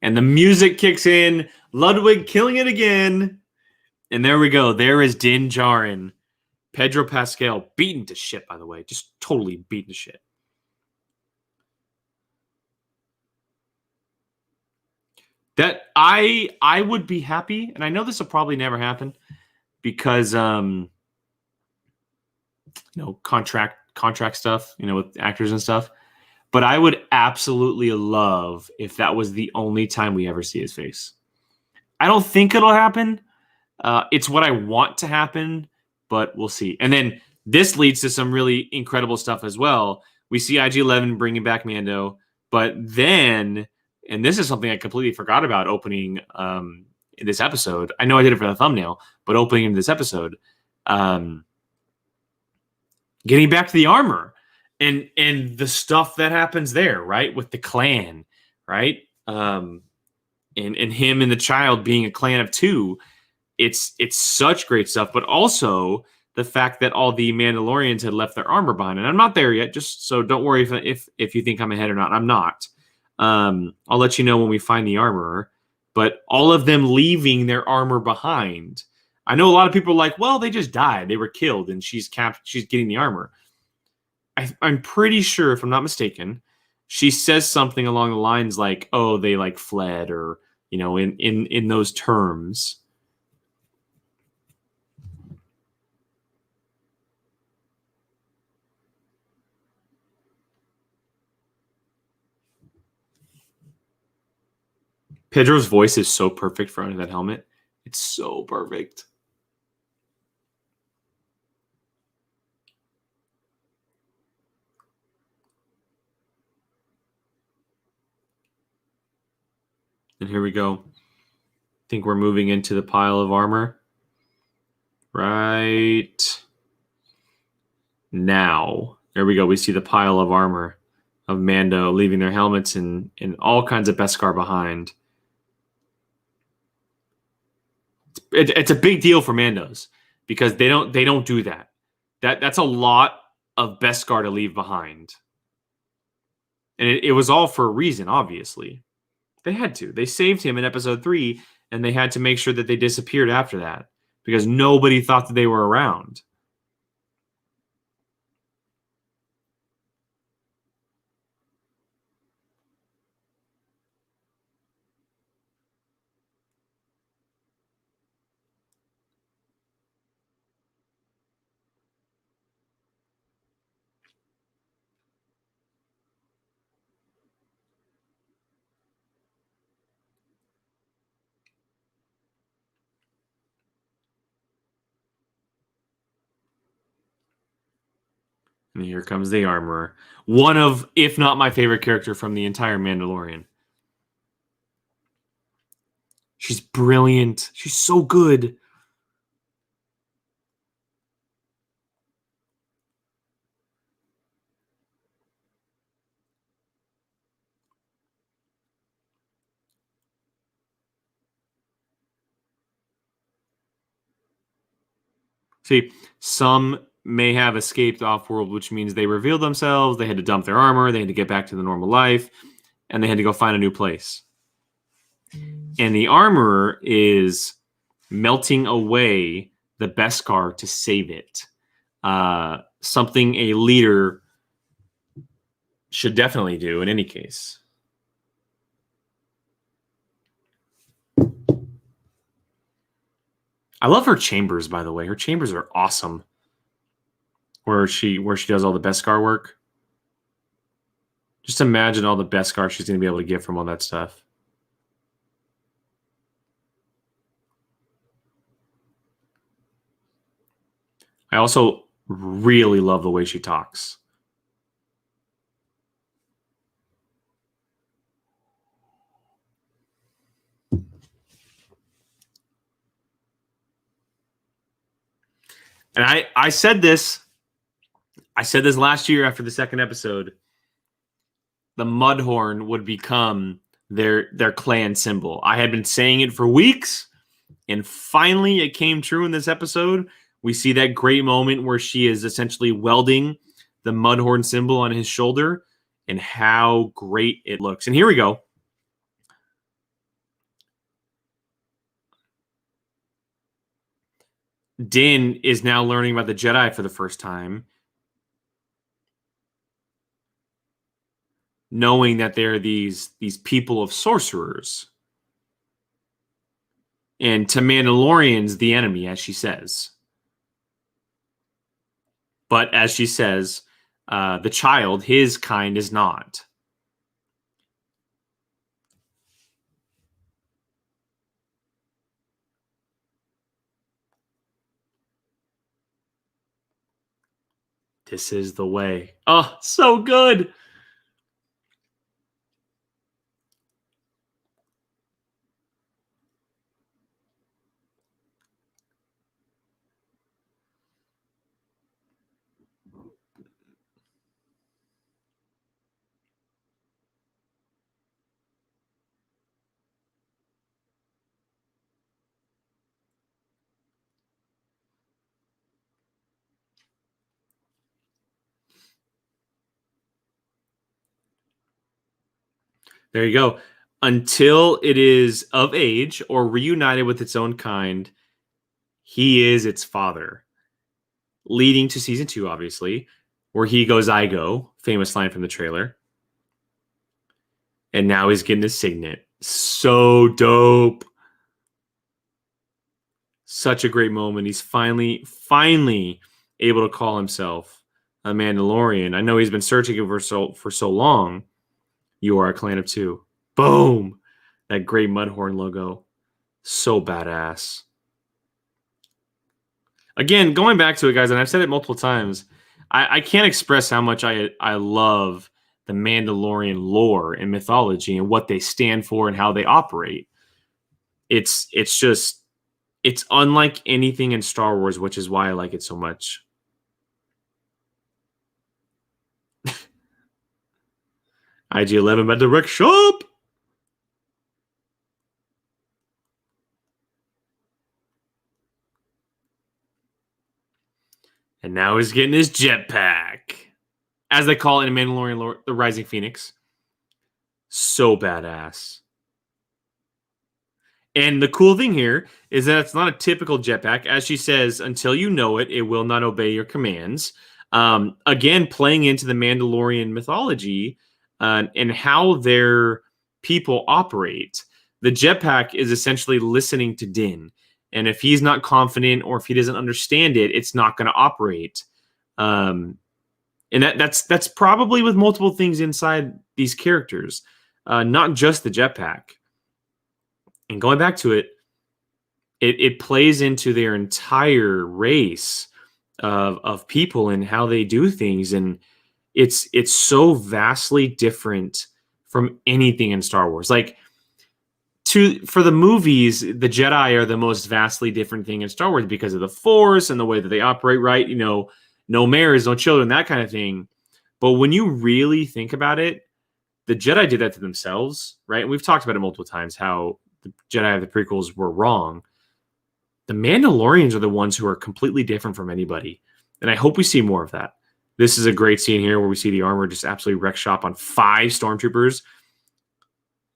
And the music kicks in, Ludwig killing it again. And there we go, there is Din Djarin. Pedro Pascal, beaten to shit, by the way. Just totally beaten to shit. That I would be happy, and I know this will probably never happen because contract stuff, with actors and stuff. But I would absolutely love if that was the only time we ever see his face. I don't think it'll happen. It's what I want to happen, but we'll see. And then this leads to some really incredible stuff as well. We see IG-11 bringing back Mando, but then, and this is something I completely forgot about opening in this episode. I know I did it for the thumbnail, but opening in this episode, getting back to the armor and the stuff that happens there, right? With the clan, right? And him and the child being a clan of two. It's such great stuff, but also the fact that all the Mandalorians had left their armor behind. And I'm not there yet, just so don't worry if you think I'm ahead or not. I'm not. I'll let you know when we find the armorer. But all of them leaving their armor behind. I know a lot of people are like, well, they just died. They were killed, and she's getting the armor. I'm pretty sure, if I'm not mistaken, she says something along the lines like, "Oh, they fled," or in those terms. Pedro's voice is so perfect for under that helmet. It's so perfect. And here we go. I think we're moving into the pile of armor. Right now. There we go. We see the pile of armor of Mando leaving their helmets and all kinds of Beskar behind. It's a big deal for Mandos because they don't do that. That's a lot of Beskar to leave behind. And it was all for a reason, obviously. They had to. They saved him in episode 3, and they had to make sure that they disappeared after that because nobody thought that they were around. And here comes the armorer. One of, if not my favorite character from the entire Mandalorian. She's brilliant. She's so good. See, some may have escaped off-world, which means they revealed themselves, they had to dump their armor, they had to get back to the normal life, and they had to go find a new place. And the armorer is melting away the Beskar to save it. Something a leader should definitely do in any case. I love her chambers, by the way. Her chambers are awesome. Where she does all the Beskar work. Just imagine all the Beskar she's going to be able to get from all that stuff. I also really love the way she talks. And I said this last year after the second episode. The Mudhorn would become their clan symbol. I had been saying it for weeks, and finally it came true in this episode. We see that great moment where she is essentially welding the Mudhorn symbol on his shoulder, and how great it looks. And here we go. Din is now learning about the Jedi for the first time, knowing that they're these people of sorcerers. And to Mandalorians, the enemy, as she says. But as she says, the child, his kind, is not. This is the way. Oh, so good. There you go. Until it is of age or reunited with its own kind, he is its father. Leading to season 2, obviously, where he goes, I go. Famous line from the trailer. And now he's getting his signet. So dope. Such a great moment. He's finally able to call himself a Mandalorian. I know he's been searching for so long. You are a clan of 2. Boom! That great Mudhorn logo. So badass. Again, going back to it, guys, and I've said it multiple times, I can't express how much I love the Mandalorian lore and mythology and what they stand for and how they operate. It's unlike anything in Star Wars, which is why I like it so much. IG-11 at the wreck shop. And now he's getting his jetpack. As they call it in Mandalorian lore, the Rising Phoenix. So badass. And the cool thing here is that it's not a typical jetpack. As she says, until you know it, it will not obey your commands. Again, playing into the Mandalorian mythology and how their people operate. The jetpack is essentially listening to Din. And if he's not confident or if he doesn't understand it, it's not going to operate. And that's probably with multiple things inside these characters, not just the jetpack. And going back to it, it plays into their entire race of people and how they do things, and it's so vastly different from anything in Star Wars. Like for the movies, the Jedi are the most vastly different thing in Star Wars because of the Force and the way that they operate. Right? You know, no mayors, no children, that kind of thing. But when you really think about it, the Jedi did that to themselves, right? And we've talked about it multiple times how the Jedi of the prequels were wrong. The Mandalorians are the ones who are completely different from anybody. And I hope we see more of that. This is a great scene here where we see the armor just absolutely wreck shop on 5 stormtroopers.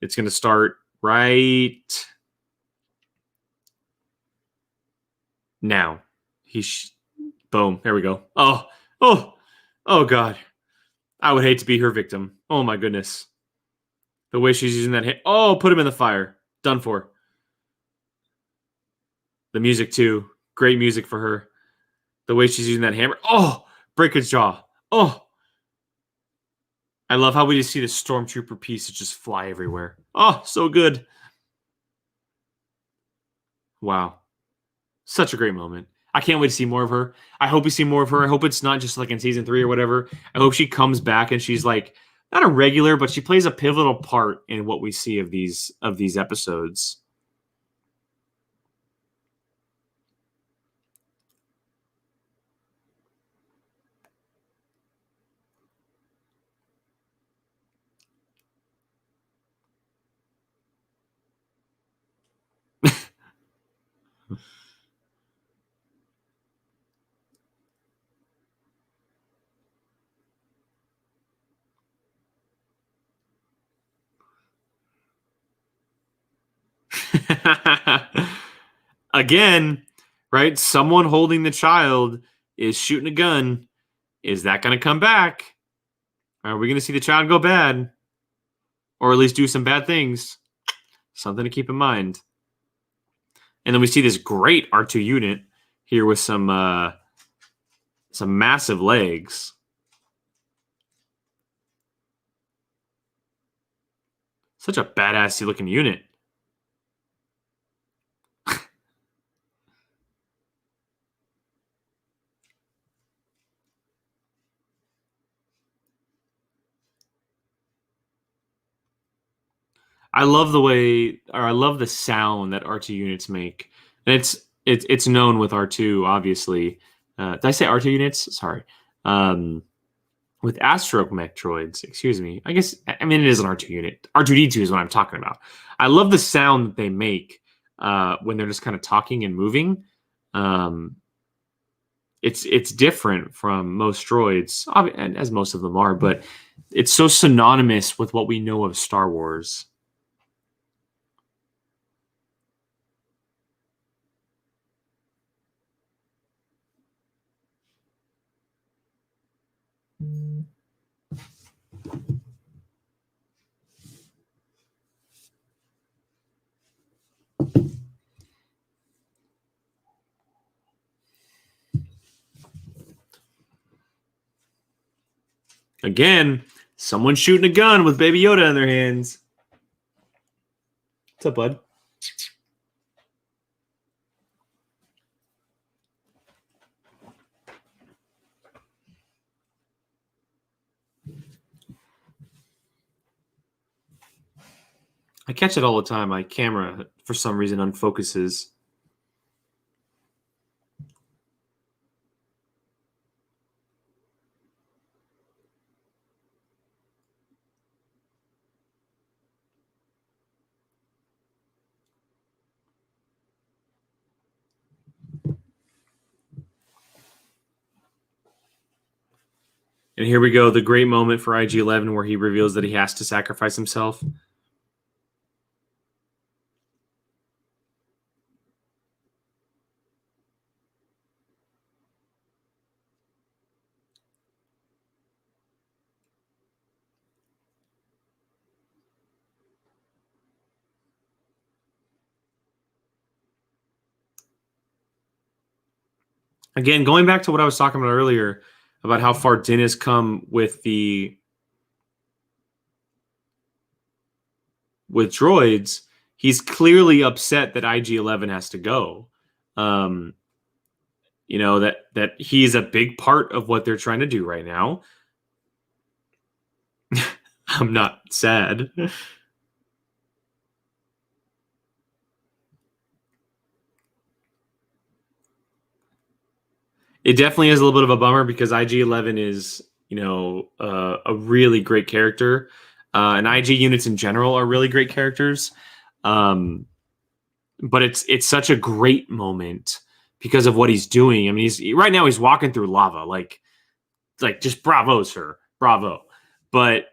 It's going to start right now. Boom. There we go. Oh, God. I would hate to be her victim. Oh, my goodness. The way she's using that hit. Oh, put him in the fire. Done for. The music, too. Great music for her. The way she's using that hammer. Oh, break his jaw. Oh. I love how we just see the stormtrooper pieces just fly everywhere. Oh, so good. Wow. Such a great moment. I can't wait to see more of her. I hope we see more of her. I hope it's not just like in season 3 or whatever. I hope she comes back and she's like, not a regular, but she plays a pivotal part in what we see of these episodes. Again, right? Someone holding the child is shooting a gun. Is that going to come back? Are we going to see the child go bad? Or at least do some bad things? Something to keep in mind. And then we see this great R2 unit here with some massive legs. Such a badassy looking unit. I love the sound that R2 units make. And it's known with R2, obviously. Did I say R2 units? Sorry. With astromech droids, excuse me. I mean it is an R2 unit. R2D2 is what I'm talking about. I love the sound that they make when they're just kind of talking and moving. It's different from most droids, as most of them are, but it's so synonymous with what we know of Star Wars. Again, someone shooting a gun with Baby Yoda in their hands. What's up, bud? I catch it all the time. My camera, for some reason, unfocuses. And here we go, the great moment for IG-11 where he reveals that he has to sacrifice himself. Again, going back to what I was talking about earlier about how far Din has come with droids, he's clearly upset that IG-11 has to go. You know, that he's a big part of what they're trying to do right now. I'm not sad. It definitely is a little bit of a bummer because IG-11 is, you know, a really great character. And IG units in general are really great characters. But it's such a great moment because of what he's doing. I mean, right now he's walking through lava, like just bravo, sir, bravo. But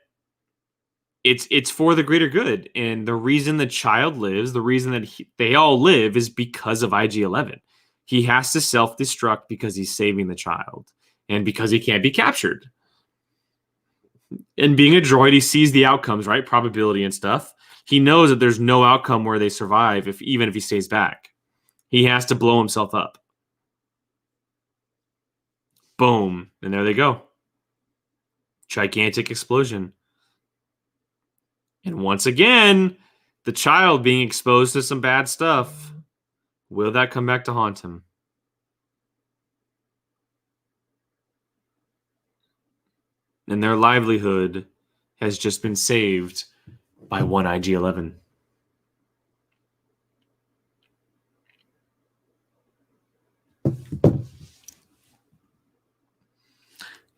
it's for the greater good, and the reason the child lives, the reason that they all live, is because of IG-11. He has to self-destruct because he's saving the child, and because he can't be captured. And being a droid, he sees the outcomes, right? Probability and stuff. He knows that there's no outcome where they survive, even if he stays back. He has to blow himself up. Boom. And there they go. Gigantic explosion. And once again, the child being exposed to some bad stuff. Will that come back to haunt him? And their livelihood has just been saved by one IG-11.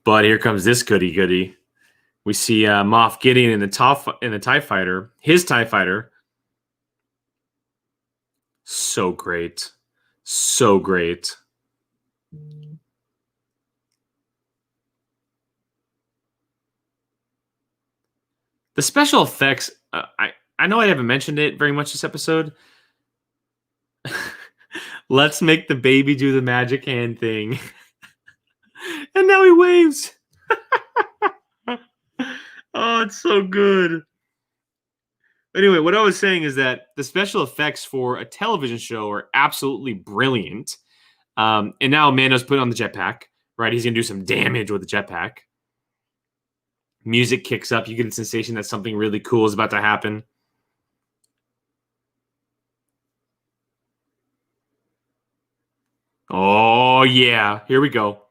But here comes this goody-goody. We see Moff Gideon in the TIE Fighter. His TIE Fighter. So great. So great. The special effects, I know I haven't mentioned it very much this episode. Let's make the baby do the magic hand thing. And now he waves. Oh, it's so good. Anyway, what I was saying is that the special effects for a television show are absolutely brilliant. And now Mando's put on the jetpack, right? He's going to do some damage with the jetpack. Music kicks up. You get a sensation that something really cool is about to happen. Oh, yeah. Here we go.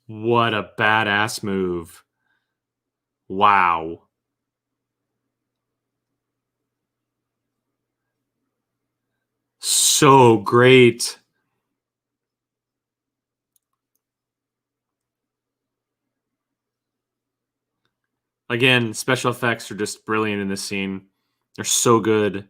What a badass move. Wow. So great. Again, special effects are just brilliant in this scene. They're so good.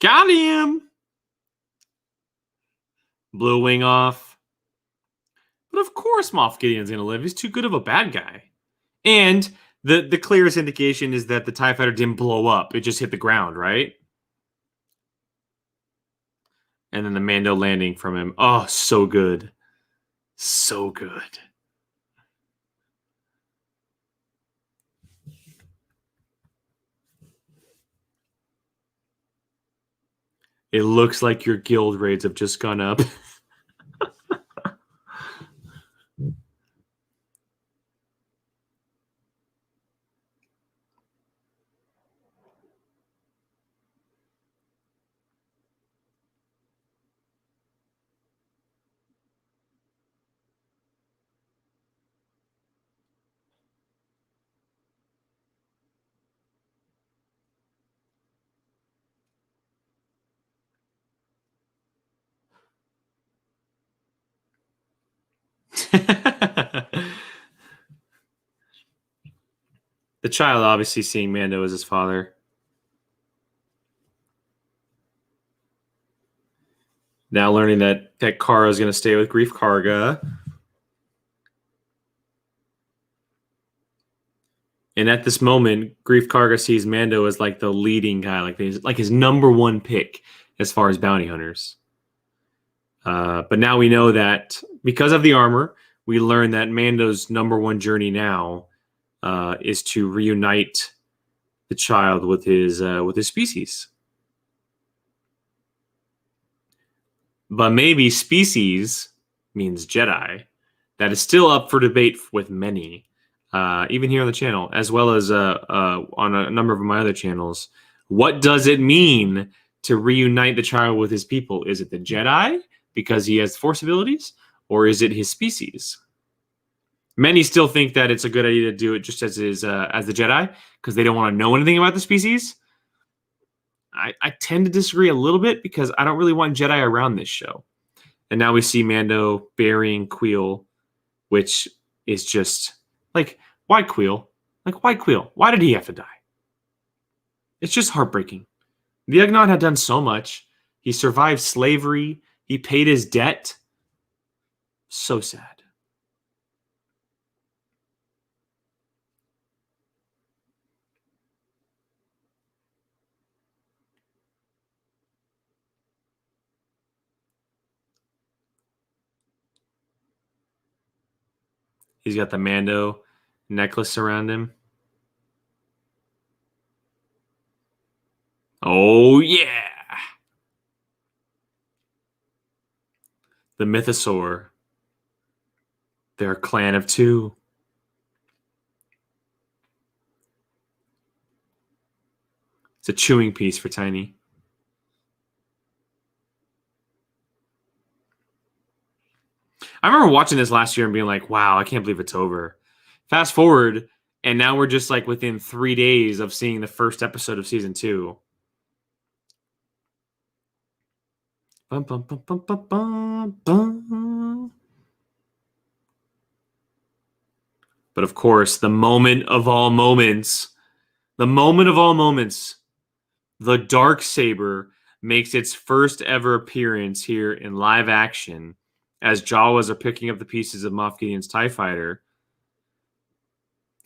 Got him. Blew a wing off. But of course Moff Gideon's going to live. He's too good of a bad guy. And the clearest indication is that the TIE fighter didn't blow up. It just hit the ground, right? And then the Mando landing from him. Oh, so good. So good. It looks like your guild raids have just gone up. The child obviously seeing Mando as his father. Now learning that Kara is going to stay with Grief Karga. And at this moment, Grief Karga sees Mando as like the leading guy, like his number one pick as far as bounty hunters. But now we know that because of the armor, we learn that Mando's number one journey now is to reunite the child with his species. But maybe species means Jedi. That is still up for debate with many, even here on the channel, as well as on a number of my other channels. What does it mean to reunite the child with his people? Is it the Jedi because he has Force abilities, or is it his species? Many still think that it's a good idea to do it just as the Jedi because they don't want to know anything about the species. I tend to disagree a little bit because I don't really want Jedi around this show. And now we see Mando burying Queel, which is just like, why Queel? Like, why Queel? Why did he have to die? It's just heartbreaking. The Ugnaught had done so much. He survived slavery. He paid his debt. So sad. He's got the Mando necklace around him. Oh, yeah. The Mythosaur. They're a clan of two. It's a chewing piece for Tiny. I remember watching this last year and being like, wow, I can't believe it's over. Fast forward, and now we're just like within 3 days of seeing the first episode of season 2. Bum, bum, bum, bum, bum, bum, bum. But of course, the moment of all moments, the Dark Saber makes its first ever appearance here in live action as Jawas are picking up the pieces of Moff Gideon's TIE fighter.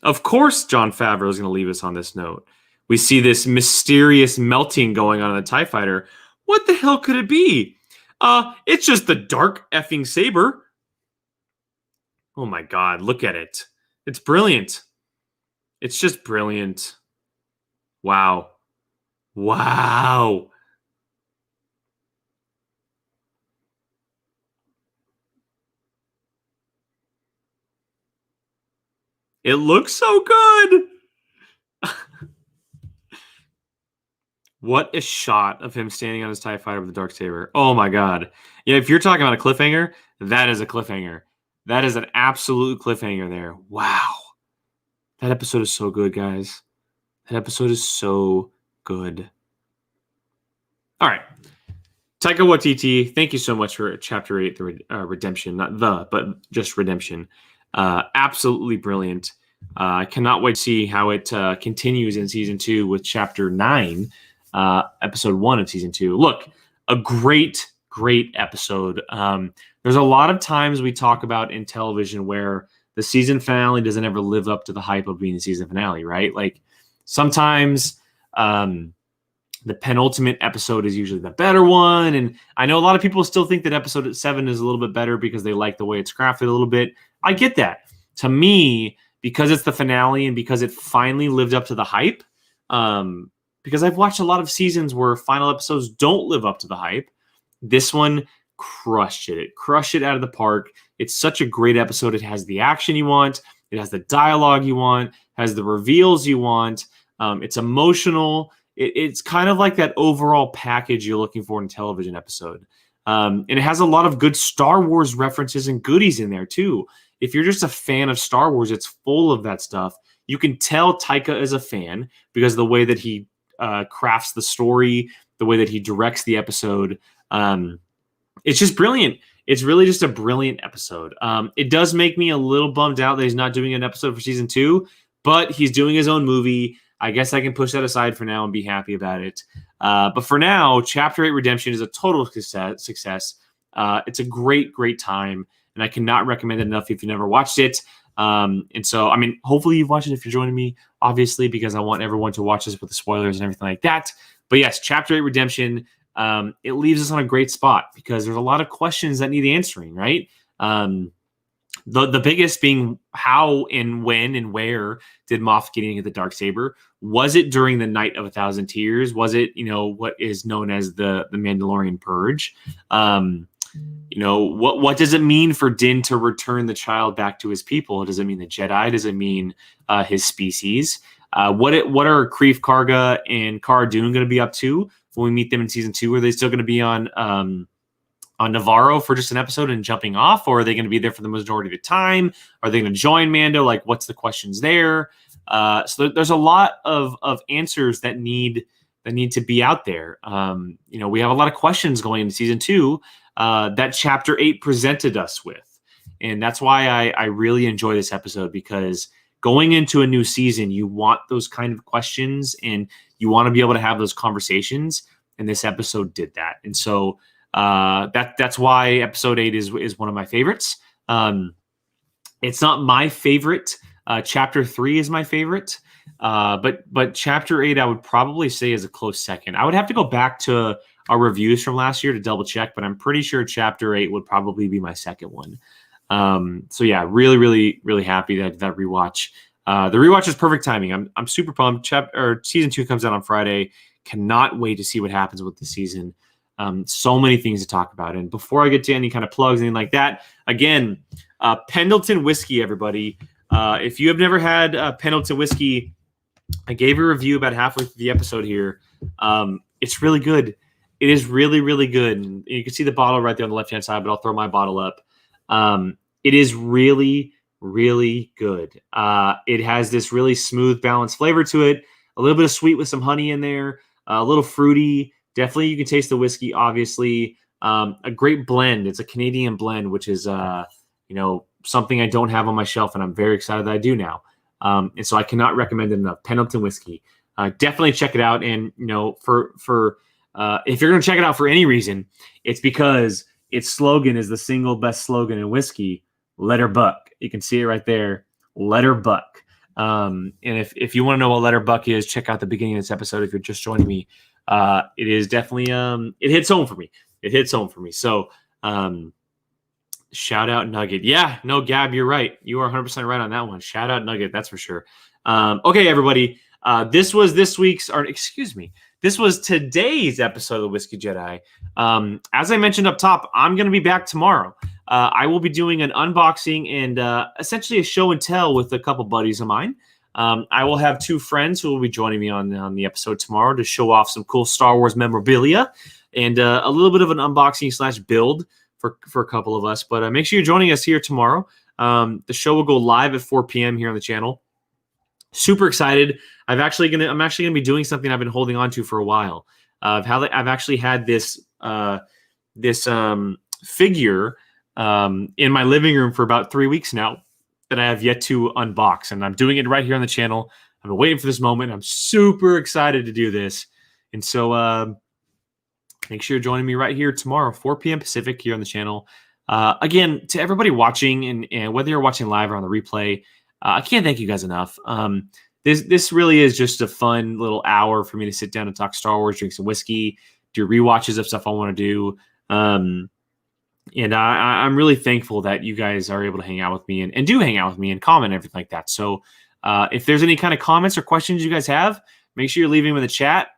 Of course, Jon Favreau is going to leave us on this note. We see this mysterious melting going on in the TIE fighter. What the hell could it be? It's just the Dark effing Saber. Oh my God, look at it. It's brilliant. It's just brilliant. Wow. Wow. It looks so good. What a shot of him standing on his TIE fighter with the Dark Saber. Oh my God. Yeah, if you're talking about a cliffhanger, that is a cliffhanger. That is an absolute cliffhanger there. Wow. That episode is so good, guys. That episode is so good. All right. Taika Waititi, thank you so much for Chapter 8, the Redemption. Not the, but just Redemption. Absolutely brilliant. I cannot wait to see how it continues in Season 2 with Chapter 9, Episode 1 of Season 2. Look, a great, great episode. There's a lot of times we talk about in television where the season finale doesn't ever live up to the hype of being the season finale, right? Like sometimes the penultimate episode is usually the better one. And I know a lot of people still think that episode 7 is a little bit better because they like the way it's crafted a little bit. I get that. To me, because it's the finale and because it finally lived up to the hype, because I've watched a lot of seasons where final episodes don't live up to the hype, this one crushed it. It crushed it out of the park. It's such a great episode. It has the action you want. It has the dialogue you want. Has the reveals you want. It's emotional. It's kind of like that overall package you're looking for in a television episode. And it has a lot of good Star Wars references and goodies in there too. If you're just a fan of Star Wars, it's full of that stuff. You can tell Taika is a fan because of the way that he crafts the story, the way that he directs the episode. It's just brilliant. It's really just a brilliant episode. It does make me a little bummed out that he's not doing an episode for season 2, but he's doing his own movie. I guess I can push that aside for now and be happy about it. But for now, Chapter 8 Redemption is a total success. It's a great, great time, and I cannot recommend it enough if you've never watched it. And so, I mean, hopefully you've watched it if you're joining me, obviously, because I want everyone to watch this with the spoilers and everything like that. But yes, Chapter 8 Redemption, it leaves us on a great spot because there's a lot of questions that need answering, right? The biggest being how and when and where did Moff Gideon get the Dark Saber? Was it during the Night of 1,000 Tears? Was it, what is known as the Mandalorian Purge? What does it mean for Din to return the child back to his people? Does it mean the Jedi? Does it mean his species? What are Kreef Karga and Cara Dune going to be up to when we meet them in season 2? Are they still going to be on Navarro for just an episode and jumping off, or are they going to be there for the majority of the time? Are they going to join Mando? Like, what's the questions there? So there's a lot of answers that need to be out there. We have a lot of questions going into season 2 that Chapter 8 presented us with, and that's why I really enjoy this episode, because going into a new season, you want those kind of questions and you want to be able to have those conversations, and this episode did that. And so that's why episode 8 is one of my favorites. It's not my favorite. Chapter 3 is my favorite. But Chapter 8, I would probably say is a close second. I would have to go back to our reviews from last year to double check, but I'm pretty sure Chapter 8 would probably be my second one. So yeah, really, really, really happy that rewatch. The rewatch is perfect timing. I'm super pumped. Season 2 comes out on Friday. Cannot wait to see what happens with the season. So many things to talk about. And before I get to any kind of plugs, anything like that, again, Pendleton whiskey, everybody. If you have never had Pendleton whiskey, I gave a review about halfway through the episode here. It's really good. It is really, really good. And you can see the bottle right there on the left-hand side, but I'll throw my bottle up. It is really, really good. It has this really smooth, balanced flavor to it. A little bit of sweet with some honey in there. A little fruity. Definitely, you can taste the whiskey. Obviously, a great blend. It's a Canadian blend, which is something I don't have on my shelf, and I'm very excited that I do now. And so I cannot recommend it enough. Pendleton whiskey. Definitely check it out. And for if you're going to check it out for any reason, it's because its slogan is the single best slogan in whiskey. Let her buck. You can see it right there. Let her buck. And if you want to know what let her buck is, check out the beginning of this episode. If you're just joining me, it is definitely it hits home for me. It hits home for me. So shout out Nugget. Yeah, no, Gab, you're right. You are 100% right on that one. Shout out Nugget. That's for sure. Okay, everybody. This was this was today's episode of the Whiskey Jedi. As I mentioned up top, I'm going to be back tomorrow. I will be doing an unboxing and essentially a show and tell with a couple buddies of mine. I will have two friends who will be joining me on the episode tomorrow to show off some cool Star Wars memorabilia and a little bit of an unboxing / build for a couple of us. But make sure you're joining us here tomorrow. The show will go live at 4 p.m. here on the channel. Super excited. I'm actually gonna be doing something I've been holding on to for a while. I've actually had this figure in my living room for about 3 weeks now that I have yet to unbox, and I'm doing it right here on the channel. I've been waiting for this moment. I'm super excited to do this, and so make sure you're joining me right here tomorrow, 4 p.m. Pacific, here on the channel. Again, to everybody watching, and whether you're watching live or on the replay, I can't thank you guys enough. This really is just a fun little hour for me to sit down and talk Star Wars, drink some whiskey, do rewatches of stuff I want to do. And I'm really thankful that you guys are able to hang out with me and do hang out with me and comment and everything like that. So if there's any kind of comments or questions you guys have, make sure you're leaving them in the chat.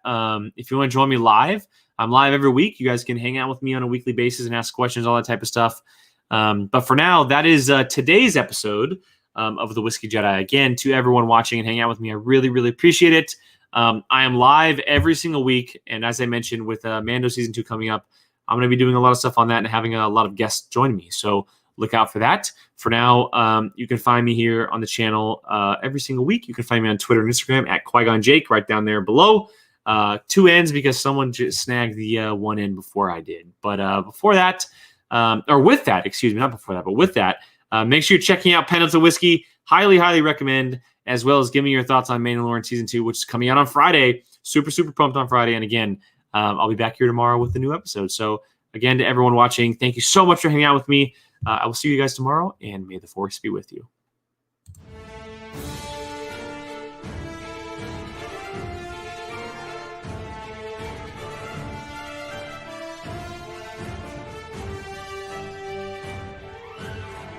If you want to join me live, I'm live every week. You guys can hang out with me on a weekly basis and ask questions, all that type of stuff. But for now, that is today's episode of the Whiskey Jedi. Again, to everyone watching and hanging out with me, I really, really appreciate it. I am live every single week. And as I mentioned, with Mando Season 2 coming up, I'm going to be doing a lot of stuff on that and having a lot of guests join me. So look out for that. For now, you can find me here on the channel every single week. You can find me on Twitter and Instagram at Qui-Gon Jake, right down there below. 2 N's because someone just snagged the 1 N before I did. But before that, or with that, excuse me, not before that, but with that, make sure you're checking out Pendleton Whiskey. Highly, highly recommend, as well as give me your thoughts on Mandalorian Season 2, which is coming out on Friday. Super, super pumped on Friday. And again, I'll be back here tomorrow with a new episode. So again, to everyone watching, thank you so much for hanging out with me. I will see you guys tomorrow, and may the Force be with you.